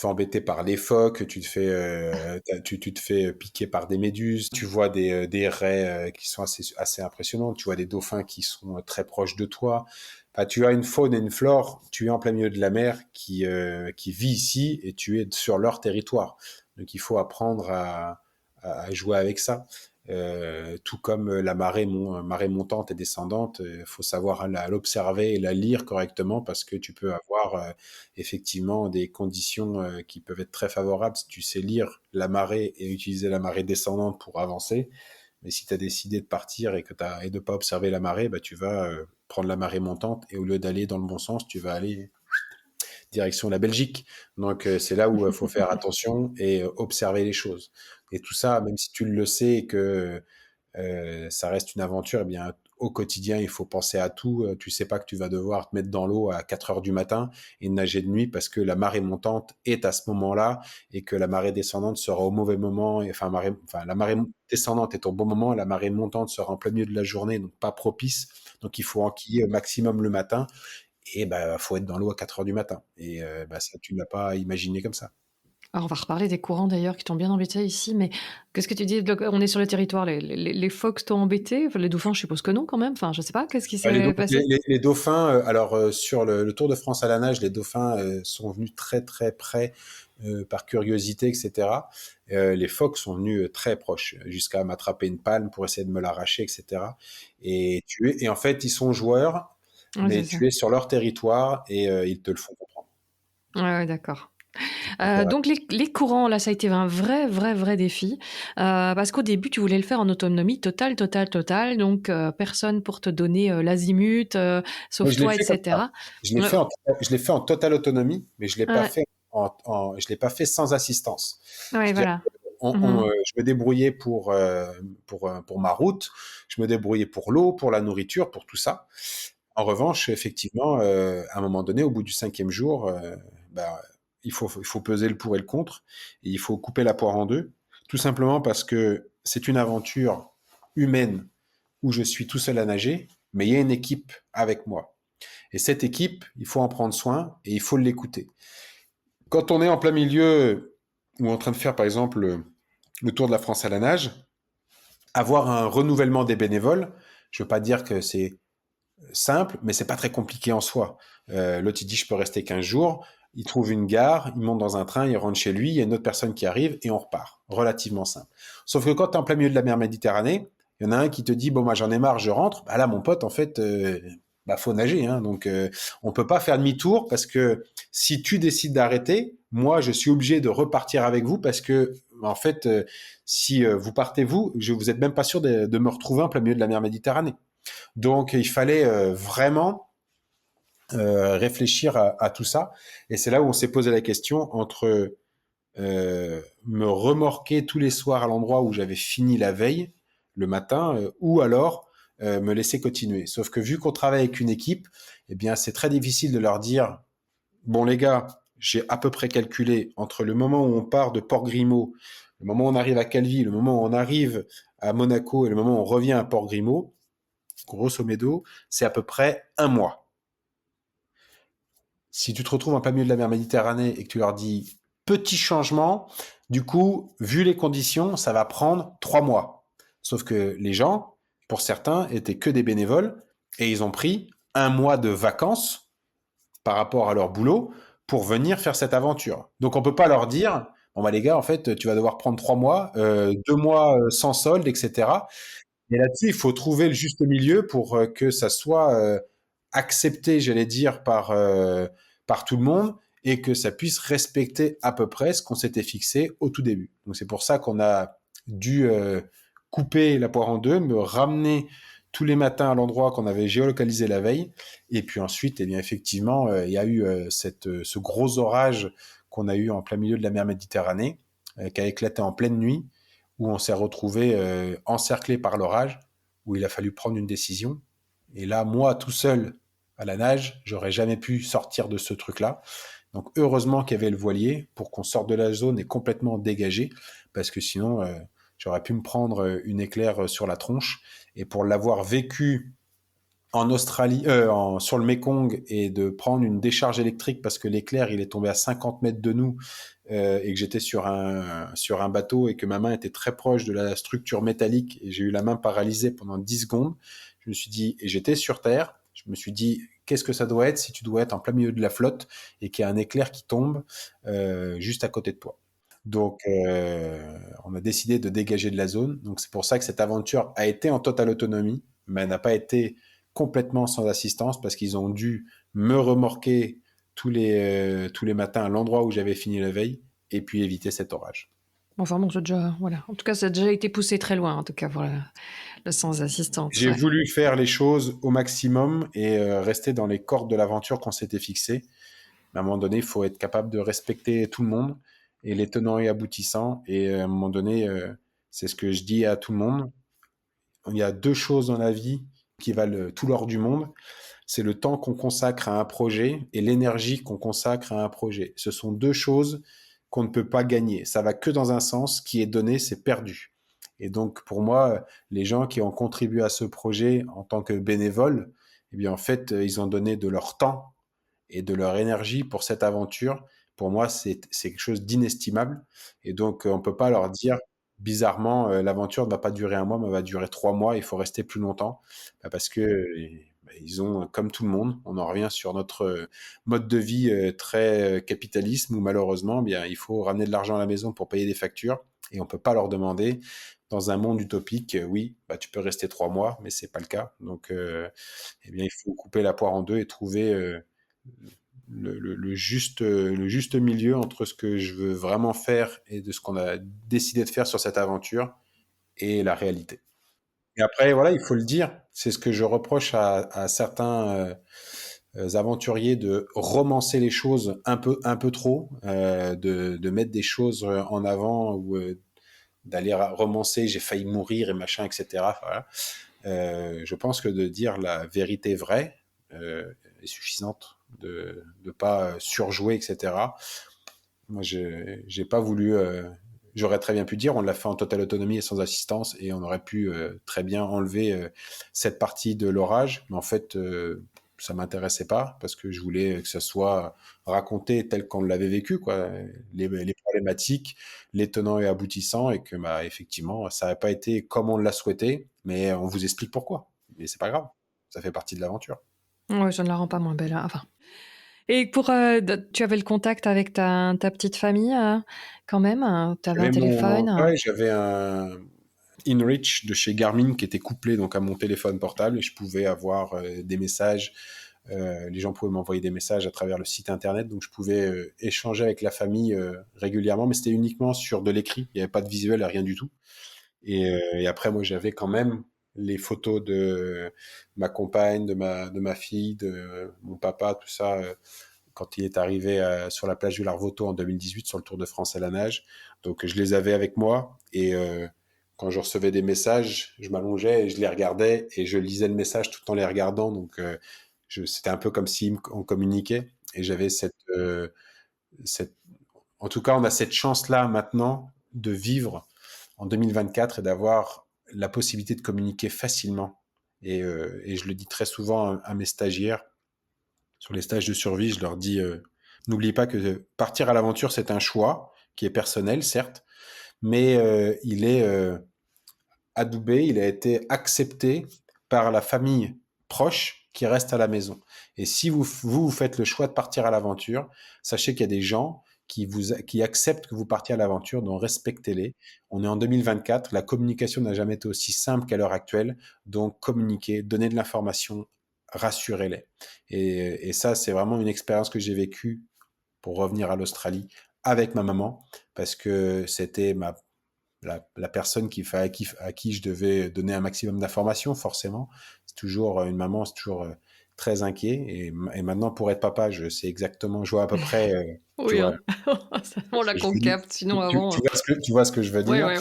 embêter par les phoques, tu te fais piquer par des méduses, tu vois des raies qui sont assez impressionnantes, tu vois des dauphins qui sont très proches de toi. Enfin, tu as une faune et une flore, tu es en plein milieu de la mer qui vit ici et tu es sur leur territoire. Donc il faut apprendre à jouer avec ça. Tout comme marée montante et descendante, faut savoir l'observer et la lire correctement parce que tu peux avoir effectivement des conditions qui peuvent être très favorables si tu sais lire la marée et utiliser la marée descendante pour avancer. Mais si tu as décidé de partir et de pas observer la marée, bah, tu vas prendre la marée montante et au lieu d'aller dans le bon sens, tu vas aller direction la Belgique. Donc c'est là où il faut faire attention et observer les choses. Et tout ça, même si tu le sais et que ça reste une aventure, eh bien, au quotidien, il faut penser à tout. Tu sais pas que tu vas devoir te mettre dans l'eau à 4 heures du matin et nager de nuit parce que la marée montante est à ce moment-là et que la marée descendante sera au mauvais moment. La marée descendante est au bon moment et la marée montante sera en plein milieu de la journée, donc pas propice. Donc il faut enquiller au maximum le matin et bah, faut être dans l'eau à 4 heures du matin. Et bah, ça, tu ne l'as pas imaginé comme ça. Alors on va reparler des courants d'ailleurs qui t'ont bien embêté ici, mais qu'est-ce que tu dis? Donc on est sur le territoire, les phoques t'ont embêté? Enfin, les dauphins, je suppose que non quand même? Enfin, je sais pas, qu'est-ce qui Les, s'est dau- passé? les dauphins, alors sur le Tour de France à la nage, les dauphins sont venus très très près par curiosité, etc. Les phoques sont venus très proches, jusqu'à m'attraper une palme pour essayer de me l'arracher, etc. Et en fait, ils sont joueurs, Ouais, mais c'est ça. tu es sur leur territoire et ils te le font comprendre. Ouais, ouais, d'accord. Intéressant. Donc les courants, là, ça a été un vrai défi. Parce qu'au début, tu voulais le faire en autonomie totale. Donc, personne pour te donner l'azimut, Mais sauf je l'ai toi, fait comme ça. etc. Je l'ai Euh, fait je l'ai fait en totale autonomie, mais je l'ai pas ouais, fait je l'ai pas fait sans assistance. ouais, C'est-à-dire voilà. que Mhm. je me débrouillais pour ma route, je me débrouillais pour l'eau, pour la nourriture, pour tout ça. En revanche, effectivement, à un moment donné, au bout du 5e jour, bah, il faut peser le pour et le contre, et il faut couper la poire en deux, tout simplement parce que c'est une aventure humaine où je suis tout seul à nager, mais il y a une équipe avec moi. Et cette équipe, il faut en prendre soin et il faut l'écouter. Quand on est en plein milieu ou en train de faire, par exemple, le Tour de la France à la nage, avoir un renouvellement des bénévoles, je veux pas dire que c'est simple, mais c'est pas très compliqué en soi. L'autre, il dit, je peux rester 15 jours. Il trouve une gare, il monte dans un train, il rentre chez lui, il y a une autre personne qui arrive et on repart. Relativement simple. Sauf que quand tu es en plein milieu de la mer Méditerranée, il y en a un qui te dit, bon, moi j'en ai marre, je rentre. Bah là, mon pote, en fait, bah, faut nager. Hein, donc, on peut pas faire demi-tour parce que si tu décides d'arrêter, moi, je suis obligé de repartir avec vous parce que, en fait, si vous partez vous, vous êtes même pas sûr de me retrouver en plein milieu de la mer Méditerranée. Donc, il fallait vraiment réfléchir à tout ça. Et c'est là où on s'est posé la question entre me remorquer tous les soirs à l'endroit où j'avais fini la veille, le matin, ou alors me laisser continuer. Sauf que vu qu'on travaille avec une équipe, eh bien, c'est très difficile de leur dire, bon les gars, j'ai à peu près calculé entre le moment où on part de Port-Grimaud, le moment où on arrive à Calvi, le moment où on arrive à Monaco et le moment où on revient à Port-Grimaud, grosso modo, c'est à peu près un mois. Si tu te retrouves en plein milieu de la mer Méditerranée et que tu leur dis petit changement, du coup, vu les conditions, ça va prendre 3 mois. Sauf que les gens, pour certains, étaient que des bénévoles et ils ont pris un mois de vacances par rapport à leur boulot pour venir faire cette aventure. Donc on peut pas leur dire, bon bah les gars, en fait, tu vas devoir prendre 3 mois, 2 mois sans solde, etc. Et là-dessus, il faut trouver le juste milieu pour que ça soit accepté, j'allais dire, par tout le monde et que ça puisse respecter à peu près ce qu'on s'était fixé au tout début. Donc c'est pour ça qu'on a dû couper la poire en deux, me ramener tous les matins à l'endroit qu'on avait géolocalisé la veille. Et puis ensuite, eh bien, effectivement, il y a eu ce gros orage qu'on a eu en plein milieu de la mer Méditerranée, qui a éclaté en pleine nuit où on s'est retrouvé encerclé par l'orage, où il a fallu prendre une décision. Et là, moi, tout seul à la nage, j'aurais jamais pu sortir de ce truc-là. Donc, heureusement qu'il y avait le voilier pour qu'on sorte de la zone et complètement dégagé, parce que sinon, j'aurais pu me prendre une éclair sur la tronche. Et pour l'avoir vécu en Australie, sur le Mekong et de prendre une décharge électrique parce que l'éclair il est tombé à 50 mètres de nous et que j'étais sur un bateau et que ma main était très proche de la structure métallique et j'ai eu la main paralysée pendant 10 secondes. Je me suis dit, et j'étais sur terre, je me suis dit, qu'est-ce que ça doit être si tu dois être en plein milieu de la flotte et qu'il y a un éclair qui tombe juste à côté de toi. Donc, on a décidé de dégager de la zone. Donc, c'est pour ça que cette aventure a été en totale autonomie, mais elle n'a pas été complètement sans assistance parce qu'ils ont dû me remorquer tous les matins à l'endroit où j'avais fini la veille et puis éviter cet orage. Enfin bon, c'est déjà, voilà. En tout cas, ça a déjà été poussé très loin, en tout cas, pour le sans assistance. J'ai Ouais. voulu faire les choses au maximum et rester dans les cordes de l'aventure qu'on s'était fixé. Mais à un moment donné, il faut être capable de respecter tout le monde et les tenants et aboutissants. Et à un moment donné, c'est ce que je dis à tout le monde. Il y a deux choses dans la vie qui valent tout l'or du monde. C'est le temps qu'on consacre à un projet et l'énergie qu'on consacre à un projet. Ce sont deux choses qu'on ne peut pas gagner. Ça va que dans un sens, qui est donné, c'est perdu. Et donc, pour moi, les gens qui ont contribué à ce projet en tant que bénévoles, eh bien, en fait, ils ont donné de leur temps et de leur énergie pour cette aventure. Pour moi, c'est quelque chose d'inestimable. Et donc, on ne peut pas leur dire, bizarrement, l'aventure ne va pas durer un mois, mais va durer 3 mois, il faut rester plus longtemps. Bah, parce que ils ont, comme tout le monde, on en revient sur notre mode de vie très capitalisme, où malheureusement, eh bien, il faut ramener de l'argent à la maison pour payer des factures. Et on ne peut pas leur demander, dans un monde utopique, oui, bah, tu peux rester 3 mois, mais c'est pas le cas. Donc, eh bien, il faut couper la poire en deux et trouver le juste milieu entre ce que je veux vraiment faire et de ce qu'on a décidé de faire sur cette aventure et la réalité. Et après, voilà, il faut le dire, c'est ce que je reproche à certains aventuriers de romancer les choses un peu trop, de mettre des choses en avant ou d'aller romancer, j'ai failli mourir et machin, etc. Voilà. Je pense que de dire la vérité vraie est suffisante, de ne pas surjouer, etc. Moi, j'ai pas voulu. J'aurais très bien pu dire, on l'a fait en totale autonomie et sans assistance, et on aurait pu très bien enlever cette partie de l'orage, mais en fait, ça m'intéressait pas parce que je voulais que ça soit raconté tel qu'on l'avait vécu, quoi, les problématiques, les tenants et aboutissants, et que, bah, effectivement, ça n'a pas été comme on l'a souhaité, mais on vous explique pourquoi. Mais c'est pas grave, ça fait partie de l'aventure. Ouais, ça ne la rend pas moins belle, hein. Enfin. Et tu avais le contact avec ta petite famille quand même? Tu avais un téléphone? Ouais, j'avais un InReach de chez Garmin qui était couplé donc à mon téléphone portable, et je pouvais avoir des messages. Les gens pouvaient m'envoyer des messages à travers le site internet, donc je pouvais échanger avec la famille régulièrement, mais c'était uniquement sur de l'écrit, il n'y avait pas de visuel, rien du tout. Et après, moi, j'avais quand même les photos de ma compagne, de ma fille, de mon papa, tout ça, quand il est arrivé sur la plage du Larvoto en 2018 sur le Tour de France à la nage. Donc je les avais avec moi, et quand je recevais des messages, je m'allongeais et je les regardais et je lisais le message tout en les regardant. Donc c'était un peu comme si on communiquait, et j'avais cette... En tout cas, on a cette chance-là maintenant de vivre en 2024 et d'avoir la possibilité de communiquer facilement. Et je le dis très souvent à mes stagiaires, sur les stages de survie, je leur dis, n'oubliez pas que partir à l'aventure, c'est un choix qui est personnel, certes, mais il est adoubé, il a été accepté par la famille proche qui reste à la maison. Et si vous faites le choix de partir à l'aventure, sachez qu'il y a des gens qui acceptent que vous partiez à l'aventure, donc respectez-les. On est en 2024, la communication n'a jamais été aussi simple qu'à l'heure actuelle, donc communiquez, donnez de l'information, rassurez-les. Et ça, c'est vraiment une expérience que j'ai vécue pour revenir à l'Australie avec ma maman, parce que c'était la personne à qui je devais donner un maximum d'informations, forcément. C'est toujours une maman, c'est toujours très inquiet. Et maintenant, pour être papa, je sais exactement, je vois à peu près, tu Oui, vois, hein. On l'a je veux dire, concapte, sinon avant. tu vois ce que je veux Ouais, dire. ouais,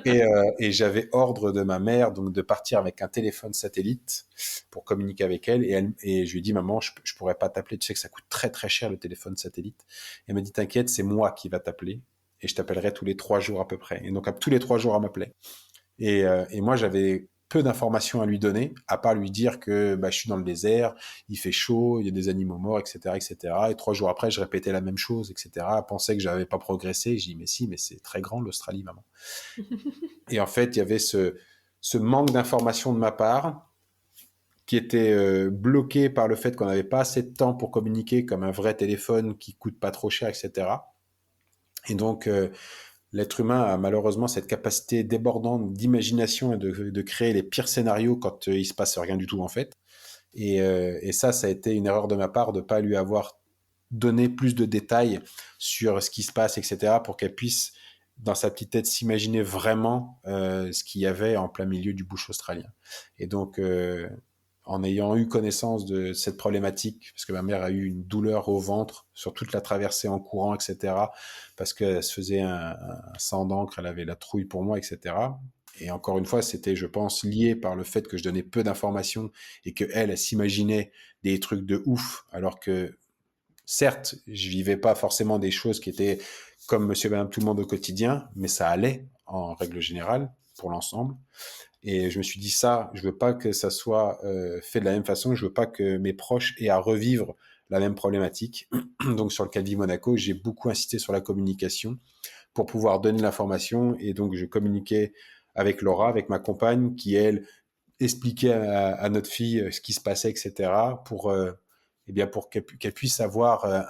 ouais. Et j'avais ordre de ma mère donc de partir avec un téléphone satellite pour communiquer avec elle. Et je lui ai dit, maman, je pourrais pas t'appeler, tu sais que ça coûte très très cher le téléphone satellite. Elle m'a dit, t'inquiète, c'est moi qui va t'appeler, et je t'appellerai tous les 3 jours à peu près. Et donc tous les 3 jours, elle m'appelait. Et moi, j'avais peu d'informations à lui donner, à part lui dire que bah, je suis dans le désert, il fait chaud, il y a des animaux morts, etc., etc. Et 3 jours après, je répétais la même chose, etc. Elle pensait que j'avais pas progressé. Je dis, mais si, mais c'est très grand l'Australie, maman. Et en fait, il y avait ce manque d'informations de ma part qui était bloqué par le fait qu'on n'avait pas assez de temps pour communiquer comme un vrai téléphone qui coûte pas trop cher, etc. Et donc, l'être humain a malheureusement cette capacité débordante d'imagination et de créer les pires scénarios quand il se passe rien du tout, en fait. Et ça a été une erreur de ma part de ne pas lui avoir donné plus de détails sur ce qui se passe, etc., pour qu'elle puisse, dans sa petite tête, s'imaginer vraiment ce qu'il y avait en plein milieu du bush australien. Et donc, en ayant eu connaissance de cette problématique, parce que ma mère a eu une douleur au ventre sur toute la traversée en courant, etc., parce qu'elle se faisait un sang d'encre, elle avait la trouille pour moi, etc. Et encore une fois, c'était, je pense, lié par le fait que je donnais peu d'informations et que elle s'imaginait des trucs de ouf, alors que, certes, je vivais pas forcément des choses qui étaient comme Monsieur et Madame Tout le Monde au quotidien, mais ça allait en règle générale pour l'ensemble. Et je me suis dit ça, je veux pas que ça soit fait de la même façon, je veux pas que mes proches aient à revivre la même problématique. Donc sur le cas de Vie Monaco, j'ai beaucoup insisté sur la communication pour pouvoir donner l'information, et donc je communiquais avec Laura, avec ma compagne, qui elle expliquait à notre fille ce qui se passait, etc. pour eh bien pour qu'elle puisse avoir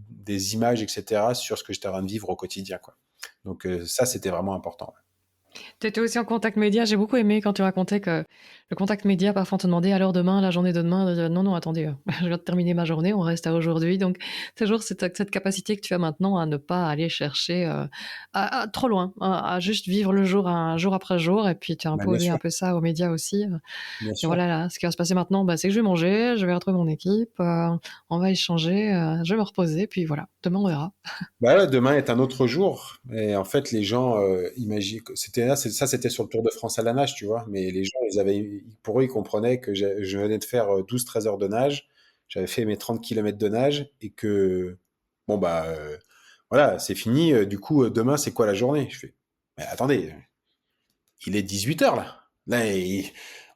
des images, etc. sur ce que j'étais en train de vivre au quotidien, quoi. Donc ça, c'était vraiment important. Tu étais aussi en contact média. J'ai beaucoup aimé quand tu racontais que le contact média, parfois, on te demandait alors demain, la journée de demain. Non, non, attendez, je viens de terminer ma journée, on reste à aujourd'hui. Donc, toujours cette capacité que tu as maintenant à ne pas aller chercher trop loin, à juste vivre le jour, jour après jour. Et puis, tu as Bah, bien imposé un sûr, peu ça aux médias aussi. bien Et sûr. voilà, là, ce qui va se passer maintenant, bah, c'est que je vais manger, je vais retrouver mon équipe, on va échanger, je vais me reposer. Puis voilà, demain, on verra. Bah ouais, demain est un autre jour. Et en fait, les gens imaginent que c'était là, ça, c'était sur le Tour de France à la nage, tu vois. Mais les gens, pour eux, ils comprenaient que je venais de faire 12-13 heures de nage. J'avais fait mes 30 kilomètres de nage et que, bon, bah, voilà, c'est fini. Du coup, demain, c'est quoi la journée? Je fais, mais attendez, il est 18 heures là.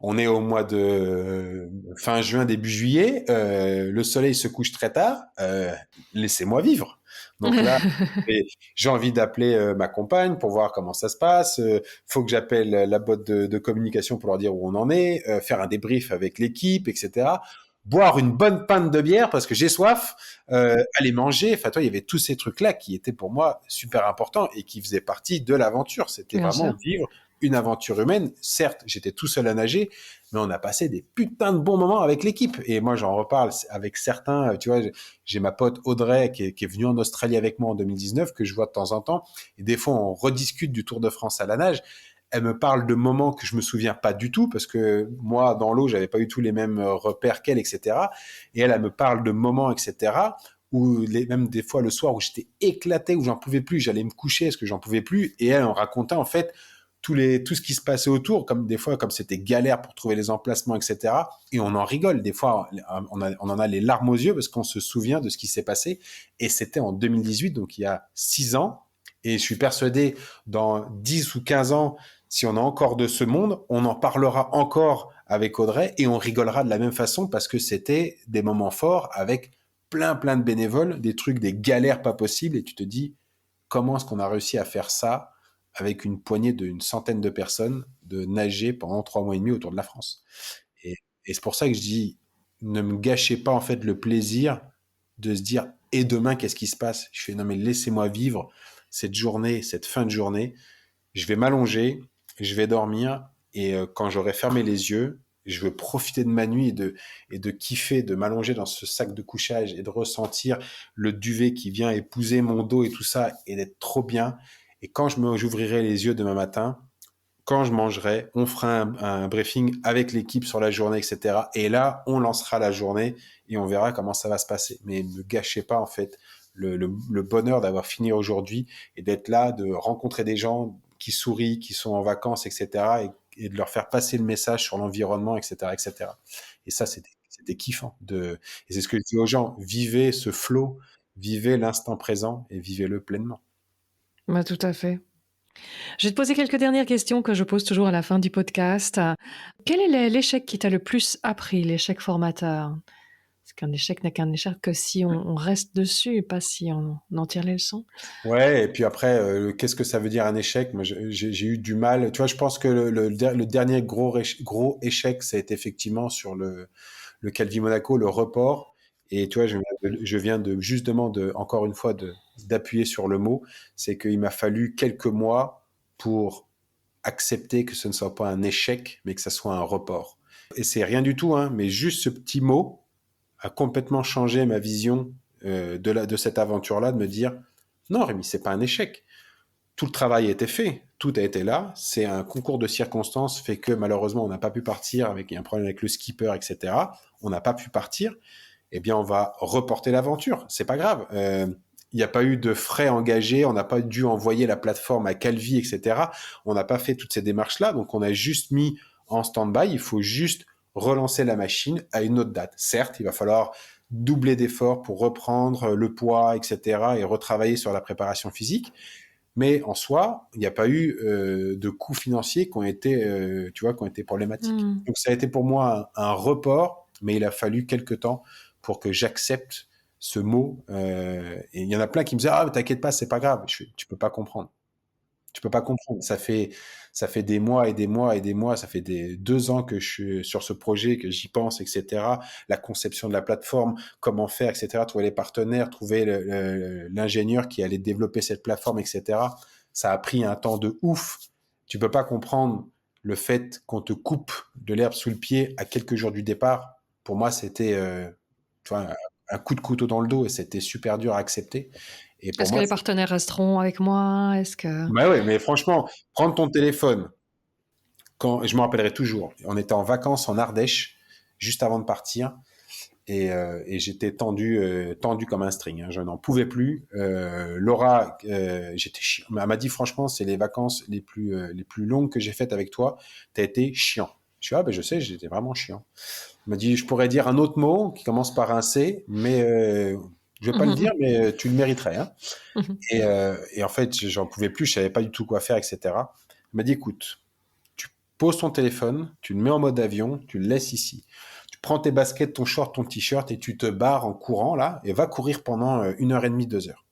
On est au mois de fin juin, début juillet. Le soleil se couche très tard. Laissez-moi vivre. Donc là, j'ai envie d'appeler ma compagne pour voir comment ça se passe. Faut que j'appelle la boîte de communication pour leur dire où on en est, faire un débrief avec l'équipe, etc. Boire une bonne pinte de bière parce que j'ai soif, aller manger. Enfin, toi, il y avait tous ces trucs-là qui étaient pour moi super importants et qui faisaient partie de l'aventure. C'était Bien vraiment sûr. vivre une aventure humaine. Certes, j'étais tout seul à nager, mais on a passé des putains de bons moments avec l'équipe. Et moi, j'en reparle avec certains. Tu vois, j'ai ma pote Audrey qui est venue en Australie avec moi en 2019, que je vois de temps en temps. Et des fois, on rediscute du Tour de France à la nage. Elle me parle de moments que je me souviens pas du tout parce que moi, dans l'eau, j'avais pas eu tous les mêmes repères qu'elle, etc. Et elle me parle de moments, etc. Ou même des fois le soir où j'étais éclaté, où j'en pouvais plus, j'allais me coucher parce que j'en pouvais plus. Et elle en racontait en fait tout ce qui se passait autour, comme des fois, comme c'était galère pour trouver les emplacements, etc. Et on en rigole. Des fois, on en a les larmes aux yeux parce qu'on se souvient de ce qui s'est passé. Et c'était en 2018, donc il y a 6 ans. Et je suis persuadé, dans 10 ou 15 ans, si on a encore de ce monde, on en parlera encore avec Audrey et on rigolera de la même façon parce que c'était des moments forts avec plein de bénévoles, des trucs, des galères pas possibles. Et tu te dis, comment est-ce qu'on a réussi à faire ça avec une poignée d'une centaine de personnes, de nager pendant 3 mois et demi autour de la France. Et, et c'est pour ça que je dis, ne me gâchez pas en fait le plaisir de se dire, et demain, qu'est-ce qui se passe? Je fais, non mais laissez-moi vivre cette journée, cette fin de journée. Je vais m'allonger, je vais dormir, et quand j'aurai fermé les yeux, je veux profiter de ma nuit et de kiffer, de m'allonger dans ce sac de couchage et de ressentir le duvet qui vient épouser mon dos et tout ça, et d'être trop bien. Et quand j'ouvrirai les yeux demain matin, quand je mangerai, on fera un briefing avec l'équipe sur la journée, etc. Et là, on lancera la journée et on verra comment ça va se passer. Mais ne gâchez pas, en fait, le bonheur d'avoir fini aujourd'hui et d'être là, de rencontrer des gens qui sourient, qui sont en vacances, etc. Et de leur faire passer le message sur l'environnement, etc., etc. Et cetera. Et ça, c'était kiffant. Et c'est ce que je dis aux gens, vivez ce flow, vivez l'instant présent et vivez-le pleinement. Bah, tout à fait. Je vais te poser quelques dernières questions que je pose toujours à la fin du podcast. Quel est l'échec qui t'a le plus appris, l'échec formateur? Parce qu'un échec n'est qu'un échec que si on reste dessus et pas si on en tire les leçons. Ouais, et puis après, qu'est-ce que ça veut dire un échec? Moi, j'ai eu du mal. Tu vois, je pense que le dernier gros échec, ça a été effectivement sur le Calvi Monaco, le report. Et tu vois, je viens de justement encore une fois d'appuyer sur le mot, c'est qu'il m'a fallu quelques mois pour accepter que ce ne soit pas un échec, mais que ça soit un report. Et c'est rien du tout, hein, mais juste ce petit mot a complètement changé ma vision de cette aventure-là, de me dire non, Rémi, c'est pas un échec. Tout le travail a été fait, tout a été là. C'est un concours de circonstances fait que malheureusement on n'a pas pu partir avec un problème avec le skipper, etc. On n'a pas pu partir. Eh bien, on va reporter l'aventure. C'est pas grave. Il n'y a pas eu de frais engagés, on n'a pas dû envoyer la plateforme à Calvi, etc. On n'a pas fait toutes ces démarches-là, donc on a juste mis en stand-by. Il faut juste relancer la machine à une autre date. Certes, il va falloir doubler d'efforts pour reprendre le poids, etc. et retravailler sur la préparation physique. Mais en soi, il n'y a pas eu de coûts financiers qui ont été, qui ont été problématiques. Hmm. Donc ça a été pour moi un report, mais il a fallu quelques temps pour que j'accepte ce mot. Et il y en a plein qui me disaient ah, t'inquiète pas, c'est pas grave. Tu peux pas comprendre. Tu peux pas comprendre. Ça fait des mois et des mois et des mois. Ça fait 2 ans que je suis sur ce projet, que j'y pense, etc. La conception de la plateforme, comment faire, etc. Trouver les partenaires, trouver l'ingénieur qui allait développer cette plateforme, etc. Ça a pris un temps de ouf. tu peux pas comprendre le fait qu'on te coupe de l'herbe sous le pied à quelques jours du départ. Pour moi, c'était tu vois, un coup de couteau dans le dos et c'était super dur à accepter. Et pour Est-ce que moi, les partenaires resteront avec moi? Est-ce que... bah ouais, mais franchement, prendre ton téléphone, je me rappellerai toujours, on était en vacances en Ardèche, juste avant de partir, et j'étais tendu comme un string, hein. Je n'en pouvais plus. Laura, j'étais chiant. Elle m'a dit franchement, c'est les vacances les plus longues que j'ai faites avec toi. T'as été chiant. Je suis ben je sais, j'étais vraiment chiant. Elle m'a dit, je pourrais dire un autre mot qui commence par un C, mais je vais pas le dire, mais tu le mériterais, hein. Et en fait, j'en pouvais plus, je savais pas du tout quoi faire, etc. Elle m'a dit, écoute, tu poses ton téléphone, tu le mets en mode avion, tu le laisses ici. Tu prends tes baskets, ton short, ton t-shirt et tu te barres en courant là et va courir pendant 1 heure et demie, 2 heures.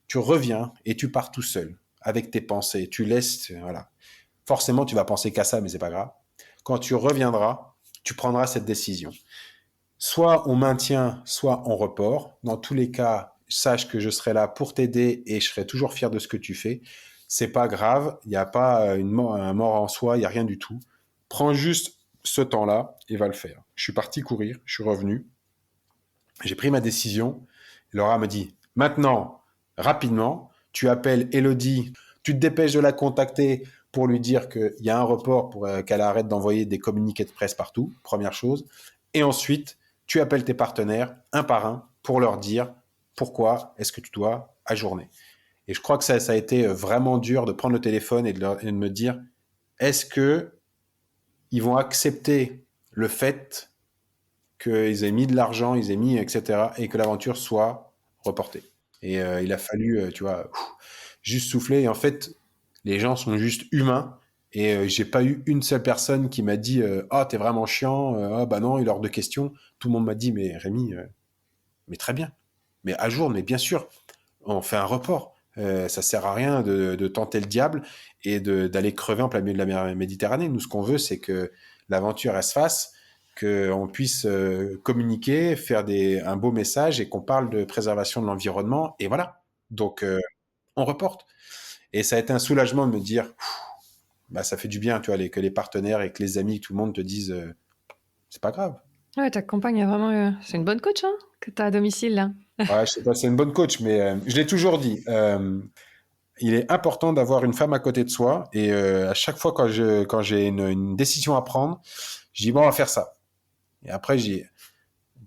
Tu reviens et tu pars tout seul avec tes pensées. Tu laisses, voilà. Forcément, tu vas penser qu'à ça, mais c'est pas grave. Quand tu reviendras, tu prendras cette décision. Soit on maintient, soit on repart. Dans tous les cas, sache que je serai là pour t'aider et je serai toujours fier de ce que tu fais. C'est pas grave, il n'y a pas un mort en soi, il n'y a rien du tout. Prends juste ce temps-là et va le faire. Je suis parti courir, je suis revenu, j'ai pris ma décision. Laura me dit, maintenant, rapidement, tu appelles Elodie, tu te dépêches de la contacter pour lui dire qu'il y a un report pour qu'elle arrête d'envoyer des communiqués de presse partout, première chose. Et ensuite, tu appelles tes partenaires un par un pour leur dire pourquoi est-ce que tu dois ajourner. Et je crois que ça a été vraiment dur de prendre le téléphone et de me dire, est-ce que ils vont accepter le fait qu'ils aient mis de l'argent, ils aient mis, etc., et que l'aventure soit reportée. Et il a fallu, tu vois, juste souffler. Et en fait, les gens sont juste humains. Et j'ai pas eu une seule personne qui m'a dit ah, t'es vraiment chiant, ah bah non, il est hors de question. Tout le monde m'a dit mais Rémi, mais très bien, mais à jour, mais bien sûr, on fait un report. Ça sert à rien de tenter le diable et d'aller crever en plein milieu de la mer Méditerranée. Nous, ce qu'on veut, c'est que l'aventure elle se fasse, qu'on puisse communiquer, faire un beau message et qu'on parle de préservation de l'environnement. Et voilà. Donc, on reporte. Et ça a été un soulagement de me dire, bah, ça fait du bien, tu vois, que les partenaires et que les amis, tout le monde te disent, c'est pas grave. Ouais, ta compagne a vraiment... C'est une bonne coach, hein, que t'as à domicile, là. Ouais, je sais pas, c'est une bonne coach, mais je l'ai toujours dit. Il est important d'avoir une femme à côté de soi. Et à chaque fois quand j'ai une décision à prendre, je dis bon, on va faire ça. Et après, j'ai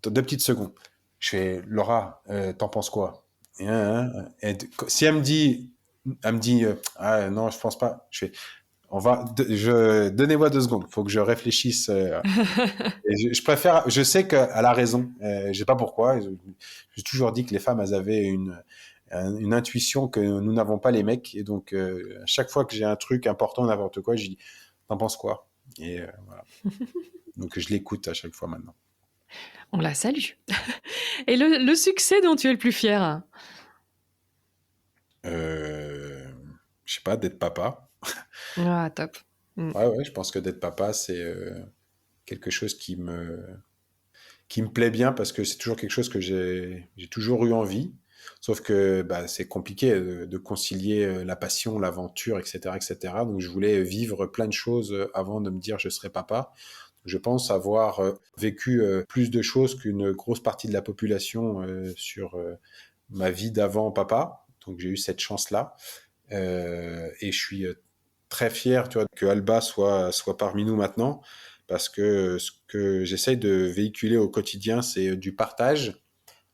2 petites secondes. Je fais Laura, t'en penses quoi? Et si elle me dit ah non, je pense pas. Je fais donnez-moi 2 secondes. Faut que je réfléchisse. Et je préfère. Je sais qu'elle a raison. Je sais pas pourquoi. J'ai toujours dit que les femmes, elles avaient une intuition que nous n'avons pas les mecs. Et donc, à chaque fois que j'ai un truc important, n'importe quoi, je dis, t'en penses quoi? Et voilà. Donc, je l'écoute à chaque fois maintenant. On la salue. Et le succès dont tu es le plus fier? Je sais pas, d'être papa. Ah, top. Ouais, je pense que d'être papa, c'est quelque chose qui me plaît bien parce que c'est toujours quelque chose que j'ai toujours eu envie. Sauf que bah, c'est compliqué de concilier la passion, l'aventure, etc., etc. Donc je voulais vivre plein de choses avant de me dire je serai papa. Je pense avoir vécu plus de choses qu'une grosse partie de la population sur ma vie d'avant papa. Donc j'ai eu cette chance-là. Et je suis très fier, tu vois, que Alba soit parmi nous maintenant, parce que ce que j'essaye de véhiculer au quotidien, c'est du partage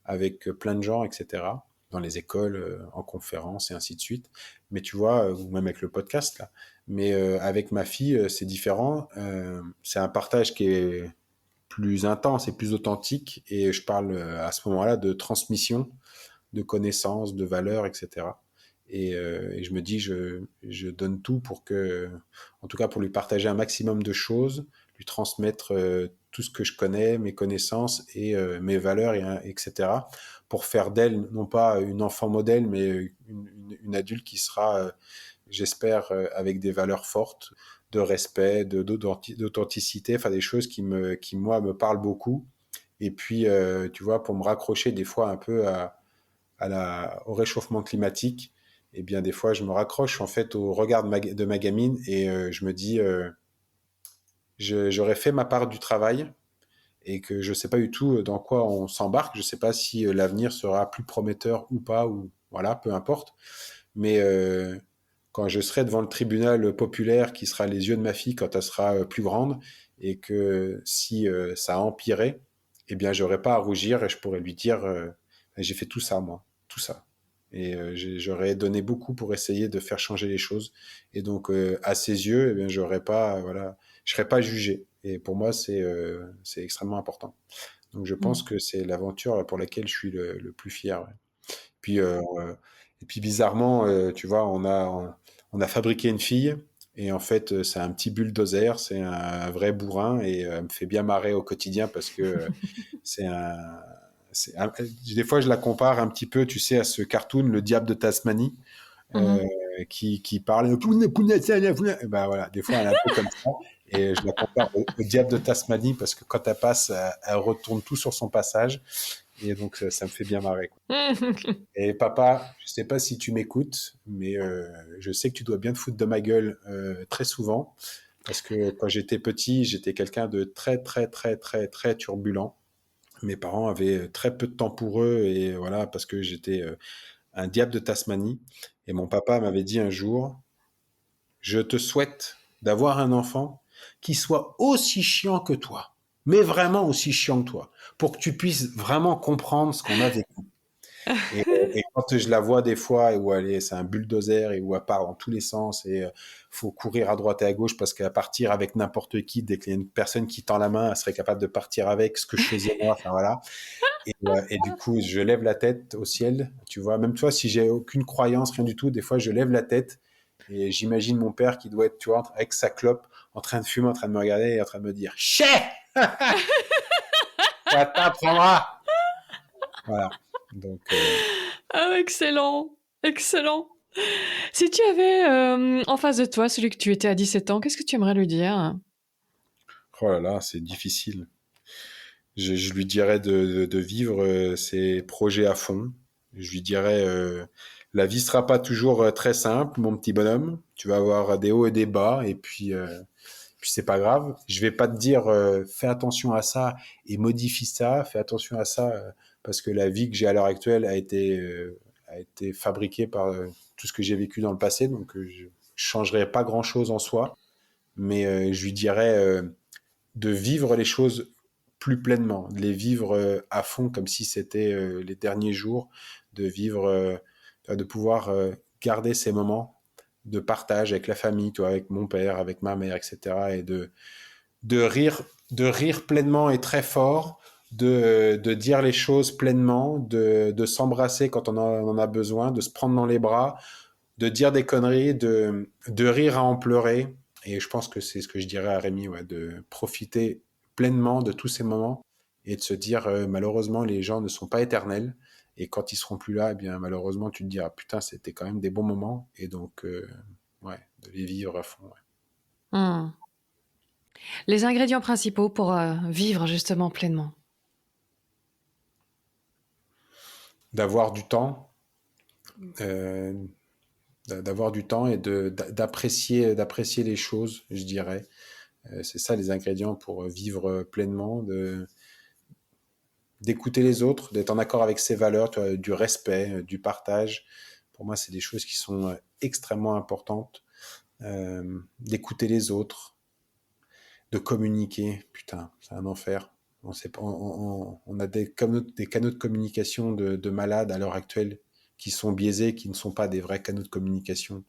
avec plein de gens, etc., dans les écoles, en conférences et ainsi de suite. Mais tu vois, ou même avec le podcast, là. Mais avec ma fille, c'est différent. C'est un partage qui est plus intense et plus authentique, et je parle à ce moment-là de transmission, de connaissances, de valeurs, etc. Et je me dis, je donne tout pour que, en tout cas pour lui partager un maximum de choses, lui transmettre tout ce que je connais, mes connaissances et mes valeurs, etc. Pour faire d'elle non pas une enfant modèle, mais une adulte qui sera, j'espère, avec des valeurs fortes, de respect, d'authenticité, enfin des choses qui moi, me parlent beaucoup. Et puis, tu vois, pour me raccrocher des fois un peu au réchauffement climatique, eh bien des fois je me raccroche en fait au regard de ma gamine et je me dis j'aurais fait ma part du travail et que je sais pas du tout dans quoi on s'embarque. Je sais pas si l'avenir sera plus prometteur ou pas, ou voilà, peu importe. Mais quand je serai devant le tribunal populaire qui sera les yeux de ma fille quand elle sera plus grande, et que si ça a empiré, eh bien j'aurai pas à rougir et je pourrais lui dire j'ai fait tout ça moi, tout ça. Et j'aurais donné beaucoup pour essayer de faire changer les choses. Et donc à ses yeux, eh bien j'aurais pas voilà, je serais pas jugé. Et pour moi c'est extrêmement important. Donc je pense Mm. que c'est l'aventure pour laquelle je suis le plus fier. Ouais. Puis, et puis bizarrement, tu vois, on a fabriqué une fille, et en fait, c'est un petit bulldozer, c'est un vrai bourrin, et elle me fait bien marrer au quotidien parce que c'est un, des fois, je la compare un petit peu, tu sais, à ce cartoon, Le Diable de Tasmanie, euh, Mhm. qui parle. Et ben voilà, des fois, elle est un peu comme ça. Et je la compare au Diable de Tasmanie parce que quand elle passe, elle retourne tout sur son passage. Et donc, ça me fait bien marrer, quoi. Et papa, je sais pas si tu m'écoutes, mais je sais que tu dois bien te foutre de ma gueule très souvent, parce que quand j'étais petit, j'étais quelqu'un de très très très très très turbulent. Mes parents avaient très peu de temps pour eux, et voilà, parce que j'étais un diable de Tasmanie. Et mon papa m'avait dit un jour, je te souhaite d'avoir un enfant qui soit aussi chiant que toi, mais vraiment aussi chiant que toi, pour que tu puisses vraiment comprendre ce qu'on a vécu. Et quand je la vois des fois, et où elle est, c'est un bulldozer, et où elle part dans tous les sens, et faut courir à droite et à gauche parce qu'elle va partir avec n'importe qui. Dès qu'il y a une personne qui tend la main, elle serait capable de partir avec, ce que je faisais moi. Enfin voilà. Et du coup, je lève la tête au ciel. Tu vois, même toi, si j'ai aucune croyance, rien du tout, des fois, je lève la tête et j'imagine mon père qui doit être, tu vois, avec sa clope, en train de fumer, en train de me regarder et en train de me dire, chais, ça t'apprendra. Voilà. Donc, Ah, excellent, excellent. Si tu avais en face de toi celui que tu étais à 17 ans, qu'est-ce que tu aimerais lui dire? oh là là, c'est difficile. Je lui dirais de vivre ses projets à fond. Je lui dirais, la vie sera pas toujours très simple, mon petit bonhomme. Tu vas avoir des hauts et des bas, et puis c'est pas grave. Je vais pas te dire, fais attention à ça et modifie ça. Fais attention à ça parce que la vie que j'ai à l'heure actuelle a été fabriquée par tout ce que j'ai vécu dans le passé. Donc je changerai pas grand chose en soi, mais je lui dirais de vivre les choses plus pleinement, de les vivre à fond comme si c'était les derniers jours, de vivre, de pouvoir garder ces moments de partage avec la famille, toi, avec mon père, avec ma mère, etc. Et de rire, de rire pleinement et très fort, de dire les choses pleinement, de s'embrasser quand on en a besoin, de se prendre dans les bras, de dire des conneries, de rire à en pleurer. Et je pense que c'est ce que je dirais à Rémi, ouais, de profiter pleinement de tous ces moments et de se dire, malheureusement, les gens ne sont pas éternels. Et quand ils seront plus là, eh bien, malheureusement, tu te diras, putain, c'était quand même des bons moments. Et donc, ouais, de les vivre à fond. Ouais. Hmm. Les ingrédients principaux pour vivre justement pleinement. D'avoir du temps, euh, d'avoir du temps et d'apprécier les choses, je dirais. C'est ça les ingrédients pour vivre pleinement, d'écouter les autres, d'être en accord avec ses valeurs, tu vois, du respect, du partage. Pour moi, c'est des choses qui sont extrêmement importantes. D'écouter les autres, de communiquer. Putain, c'est un enfer. On, sait pas, on a des canaux de communication de malades à l'heure actuelle qui sont biaisés, qui ne sont pas des vrais canaux de communication,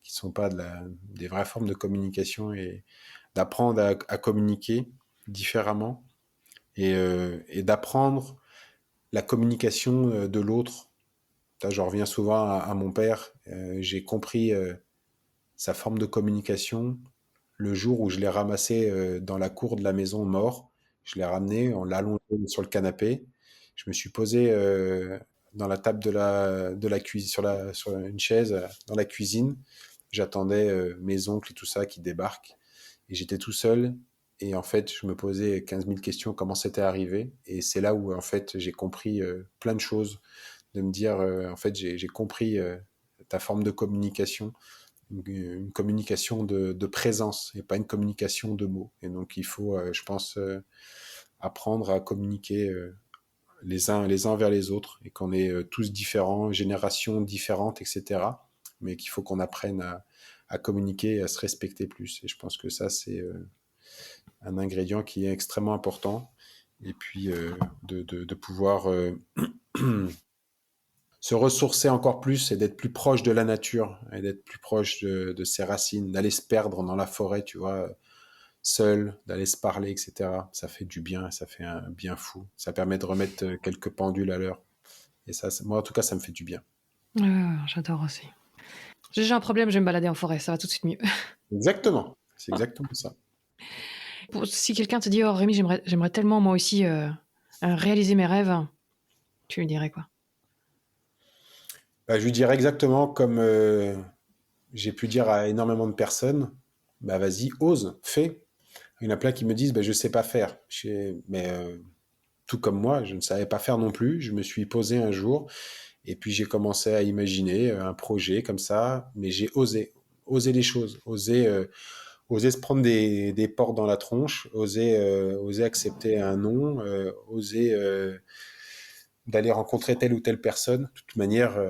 qui ne sont pas des vraies formes de communication, et d'apprendre à communiquer différemment et d'apprendre la communication de l'autre. Je reviens souvent à mon père. J'ai compris sa forme de communication le jour où je l'ai ramassé dans la cour de la maison mort. Je l'ai ramené, on l'a allongé sur le canapé. Je me suis posé dans la table de la cuisine, sur une chaise dans la cuisine. J'attendais mes oncles et tout ça qui débarquent. Et j'étais tout seul. Et en fait, je me posais 15 000 questions, comment c'était arrivé. Et c'est là où, en fait, j'ai compris plein de choses. De me dire, en fait, j'ai compris ta forme de communication, une communication de présence et pas une communication de mots. Et donc, il faut, je pense, apprendre à communiquer les uns vers les autres et qu'on est tous différents, générations différentes, etc. Mais qu'il faut qu'on apprenne à communiquer et à se respecter plus. Et je pense que ça, c'est un ingrédient qui est extrêmement important. Et puis, de pouvoir se ressourcer encore plus et d'être plus proche de la nature et d'être plus proche de ses racines, d'aller se perdre dans la forêt, tu vois, seul, d'aller se parler, etc. Ça fait du bien, ça fait un bien fou. Ça permet de remettre quelques pendules à l'heure. Et ça, moi, en tout cas, ça me fait du bien. J'adore aussi. J'ai un problème, je vais me balader en forêt, ça va tout de suite mieux. Exactement, c'est exactement ça. Si quelqu'un te dit, oh Rémi, j'aimerais tellement moi aussi réaliser mes rêves, tu lui dirais quoi? Bah, je lui dirais exactement comme j'ai pu dire à énormément de personnes, bah vas-y, ose, fais. Il y en a plein qui me disent, bah, je sais pas faire. Mais tout comme moi, je ne savais pas faire non plus. Je me suis posé un jour et puis j'ai commencé à imaginer un projet comme ça, mais j'ai osé les choses, oser se prendre des portes dans la tronche, oser accepter un non, oser d'aller rencontrer telle ou telle personne. De toute manière,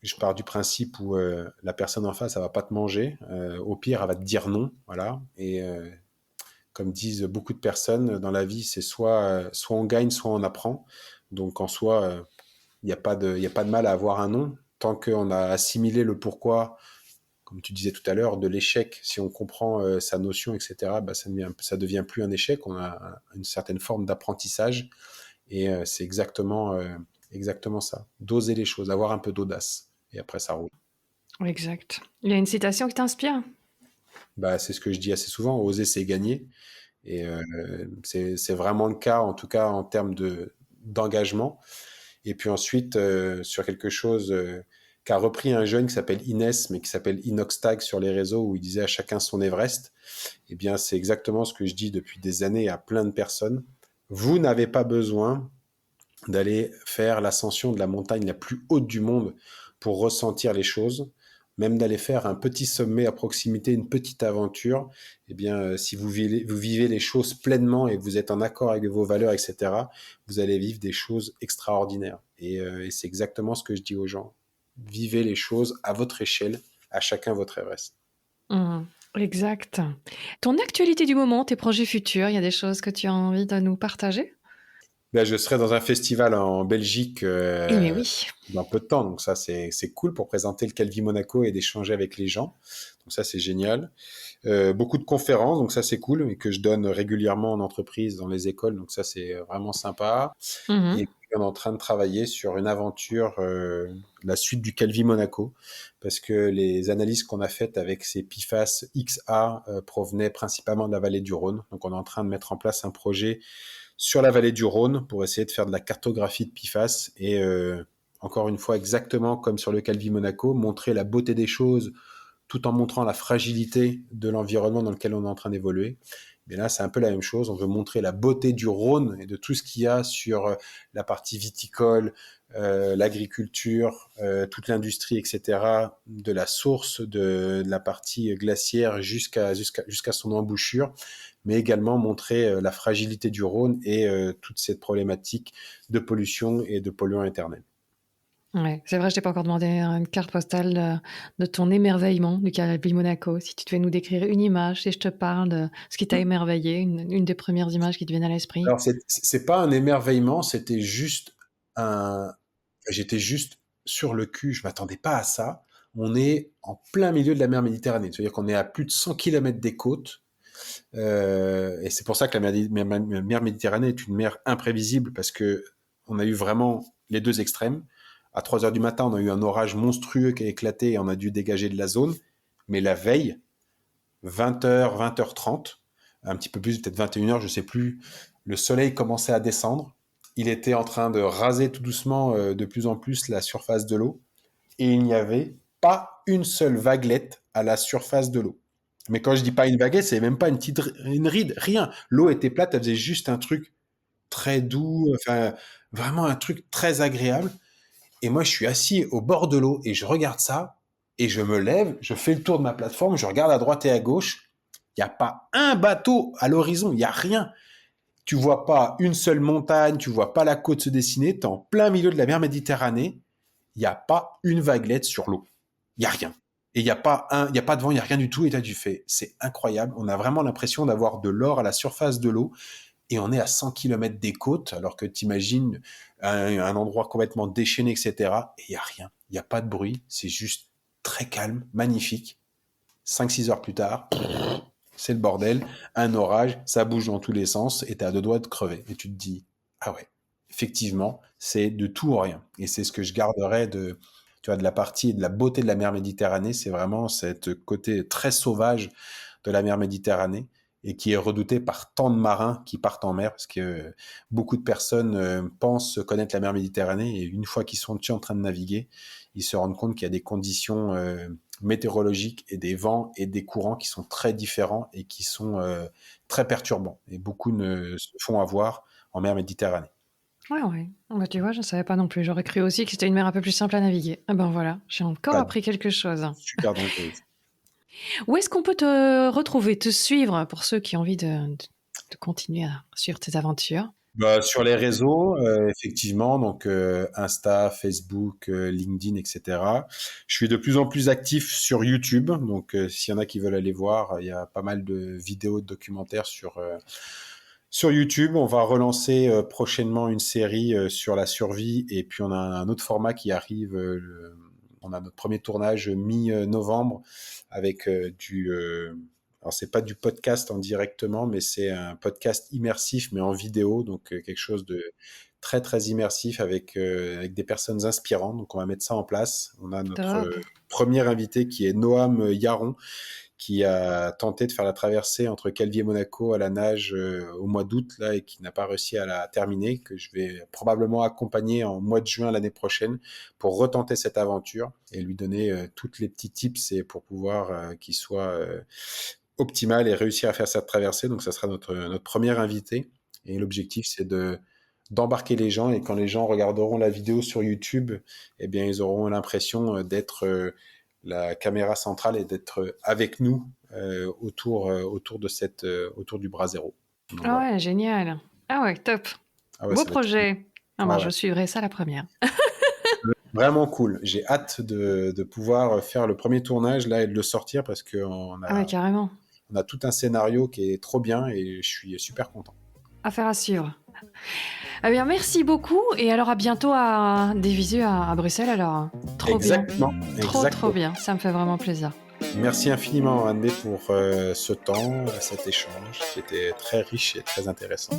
je pars du principe où la personne en face, elle va pas te manger. Au pire, elle va te dire non, voilà. Et comme disent beaucoup de personnes dans la vie, c'est soit on gagne, soit on apprend. Donc en soi, il n'y a pas de mal à avoir un non. Tant qu'on a assimilé le pourquoi, comme tu disais tout à l'heure, de l'échec, si on comprend sa notion, etc., bah, ça devient plus un échec. On a une certaine forme d'apprentissage. Et c'est exactement ça. D'oser les choses, avoir un peu d'audace. Et après, ça roule. Exact. Il y a une citation qui t'inspire? Bah, c'est ce que je dis assez souvent, oser, c'est gagner. Et c'est vraiment le cas, en tout cas en termes d'engagement. Et puis ensuite, sur quelque chose qu'a repris un jeune qui s'appelle Inès, mais qui s'appelle Inoxtag sur les réseaux, où il disait à chacun son Everest, eh bien, c'est exactement ce que je dis depuis des années à plein de personnes. Vous n'avez pas besoin d'aller faire l'ascension de la montagne la plus haute du monde pour ressentir les choses, même d'aller faire un petit sommet à proximité, une petite aventure. Eh bien, si vous vivez les choses pleinement et que vous êtes en accord avec vos valeurs, etc., vous allez vivre des choses extraordinaires. Et c'est exactement ce que je dis aux gens. Vivez les choses à votre échelle, à chacun votre Everest. Exact. Ton actualité du moment, tes projets futurs, il y a des choses que tu as envie de nous partager? Là, je serai dans un festival en Belgique Eh mais oui. dans peu de temps, donc ça c'est cool pour présenter le Calvi Monaco et d'échanger avec les gens. Donc ça c'est génial. Beaucoup de conférences, donc ça c'est cool, et que je donne régulièrement en entreprise, dans les écoles, donc ça c'est vraiment sympa. Mhm. Et puis on est en train de travailler sur une aventure, la suite du Calvi Monaco, parce que les analyses qu'on a faites avec ces PFAS XA provenaient principalement de la vallée du Rhône. Donc on est en train de mettre en place un projet sur la vallée du Rhône pour essayer de faire de la cartographie de PFAS et encore une fois, exactement comme sur le Calvi Monaco, montrer la beauté des choses tout en montrant la fragilité de l'environnement dans lequel on est en train d'évoluer. Mais là, c'est un peu la même chose. On veut montrer la beauté du Rhône et de tout ce qu'il y a sur la partie viticole, l'agriculture, toute l'industrie, etc., de la source, de la partie glaciaire jusqu'à son embouchure, mais également montrer la fragilité du Rhône et toute cette problématique de pollution et de polluants éternels. Ouais, c'est vrai, je t'ai pas encore demandé une carte postale de ton émerveillement du Calvi Monaco. Si tu devais nous décrire une image, si je te parle de ce qui t'a émerveillé, une des premières images qui te viennent à l'esprit. Alors, c'est pas un émerveillement, c'était juste j'étais juste sur le cul, je m'attendais pas à ça. On est en plein milieu de la mer Méditerranée, c'est-à-dire qu'on est à plus de 100 km des côtes. Et c'est pour ça que la mer Méditerranée est une mer imprévisible, parce que on a eu vraiment les deux extrêmes. À 3 heures du matin, on a eu un orage monstrueux qui a éclaté et on a dû dégager de la zone. Mais la veille, 20h, 20h30, un petit peu plus, peut-être 21h, je sais plus, le soleil commençait à descendre. Il était en train de raser tout doucement de plus en plus la surface de l'eau. Et il n'y avait pas une seule vaguelette à la surface de l'eau. Mais quand je dis pas une vaguelette, c'est même pas une ride, rien. L'eau était plate, elle faisait juste un truc très doux, enfin, vraiment un truc très agréable. Et moi, je suis assis au bord de l'eau et je regarde ça et je me lève, je fais le tour de ma plateforme, je regarde à droite et à gauche. Il n'y a pas un bateau à l'horizon, il n'y a rien. Tu vois pas une seule montagne, tu vois pas la côte se dessiner, tu es en plein milieu de la mer Méditerranée. Il n'y a pas une vaguelette sur l'eau. Il n'y a rien. Et il n'y a pas de vent, il n'y a rien du tout. Et là, tu fais, c'est incroyable. On a vraiment l'impression d'avoir de l'or à la surface de l'eau. Et on est à 100 km des côtes, alors que tu imagines un endroit complètement déchaîné, etc. Et il n'y a rien. Il n'y a pas de bruit. C'est juste très calme, magnifique. 5-6 heures plus tard, c'est le bordel. Un orage, ça bouge dans tous les sens et tu as 2 doigts de crever. Et tu te dis, ah ouais, effectivement, c'est de tout ou rien. Et c'est ce que je garderai de la partie et de la beauté de la mer Méditerranée. C'est vraiment cette côté très sauvage de la mer Méditerranée et qui est redouté par tant de marins qui partent en mer, parce que beaucoup de personnes pensent connaître la mer Méditerranée, et une fois qu'ils sont dessus en train de naviguer, ils se rendent compte qu'il y a des conditions météorologiques et des vents et des courants qui sont très différents et qui sont très perturbants. Et beaucoup ne se font avoir en mer Méditerranée. Ouais. Bah, tu vois, je ne savais pas non plus. J'aurais cru aussi que c'était une mer un peu plus simple à naviguer. Ah ben voilà, j'ai encore appris quelque chose. Super dangereuse. Où est-ce qu'on peut te retrouver, te suivre, pour ceux qui ont envie de continuer à suivre tes aventures? Sur les réseaux, effectivement, donc Insta, Facebook, LinkedIn, etc. Je suis de plus en plus actif sur YouTube, donc s'il y en a qui veulent aller voir, il y a pas mal de vidéos, de documentaires sur YouTube. On va relancer prochainement une série sur la survie, et puis on a un autre format qui arrive. On a notre premier tournage mi-novembre avec alors c'est pas du podcast en directement, mais c'est un podcast immersif mais en vidéo, donc quelque chose de très très immersif avec des personnes inspirantes. Donc on va mettre ça en place. On a notre premier invité qui est Noam Yaron, qui a tenté de faire la traversée entre Calvi et Monaco à la nage au mois d'août là, et qui n'a pas réussi à la terminer, que je vais probablement accompagner en mois de juin l'année prochaine pour retenter cette aventure et lui donner toutes les petits tips et pour pouvoir qu'il soit optimal et réussir à faire cette traversée. Donc ça sera notre premier invité, et l'objectif c'est d'embarquer les gens, et quand les gens regarderont la vidéo sur YouTube, eh bien ils auront l'impression d'être la caméra centrale et d'être avec nous autour du bras zéro. Donc, ah ouais, génial. Ah ouais, top. Ah ouais, beau projet. Je suivrai ça la première. Vraiment cool. J'ai hâte de pouvoir faire le premier tournage là et de le sortir, parce qu'on a, carrément. On a tout un scénario qui est trop bien et je suis super content. Affaire à suivre. Eh bien, merci beaucoup, et alors à bientôt à des visus à Bruxelles alors. Trop Exactement. bien. Trop bien, ça me fait vraiment plaisir. Merci infiniment Anne-Bé pour ce temps, cet échange qui était très riche et très intéressant.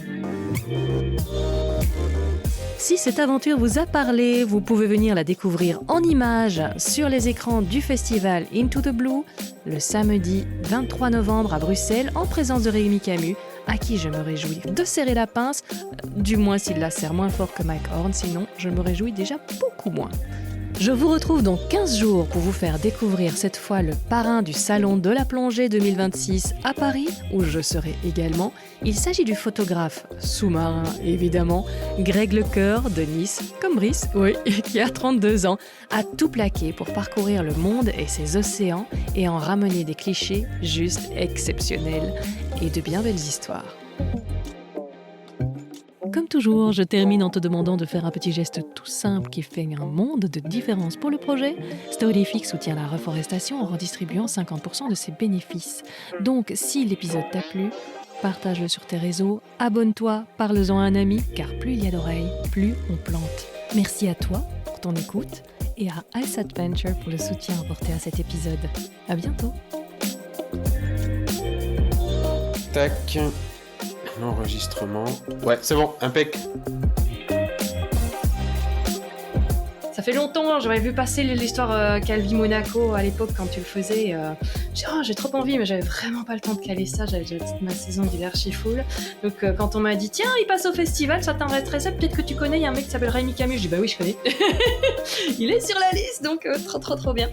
Si cette aventure vous a parlé, vous pouvez venir la découvrir en images sur les écrans du festival Into the Blue le samedi 23 novembre à Bruxelles, en présence de Rémi Camus, à qui je me réjouis de serrer la pince, du moins s'il la serre moins fort que Mike Horn, sinon je me réjouis déjà beaucoup moins. Je vous retrouve dans 15 jours pour vous faire découvrir cette fois le parrain du Salon de la Plongée 2026 à Paris, où je serai également. Il s'agit du photographe sous-marin, évidemment, Greg Lecoeur de Nice, comme Brice, oui, qui a 32 ans, a tout plaqué pour parcourir le monde et ses océans et en ramener des clichés juste exceptionnels et de bien belles histoires. Comme toujours, je termine en te demandant de faire un petit geste tout simple qui fait un monde de différence pour le projet. Storyfix soutient la reforestation en redistribuant 50% de ses bénéfices. Donc, si l'épisode t'a plu, partage-le sur tes réseaux, abonne-toi, parle-en à un ami, car plus il y a d'oreilles, plus on plante. Merci à toi pour ton écoute et à Ice Adventure pour le soutien apporté à cet épisode. À bientôt. Tac. L'enregistrement. Ouais, c'est bon, impec. Ça fait longtemps, j'avais vu passer l'histoire Calvi Monaco à l'époque quand tu le faisais. J'ai trop envie, mais j'avais vraiment pas le temps de caler ça. J'avais ma saison d'hiver full. Donc quand on m'a dit tiens, il passe au festival, ça t'intéresserait, peut-être que tu connais, il y a un mec qui s'appelle Rémi Camus. Je dis bah oui, je connais. Il est sur la liste, donc trop bien.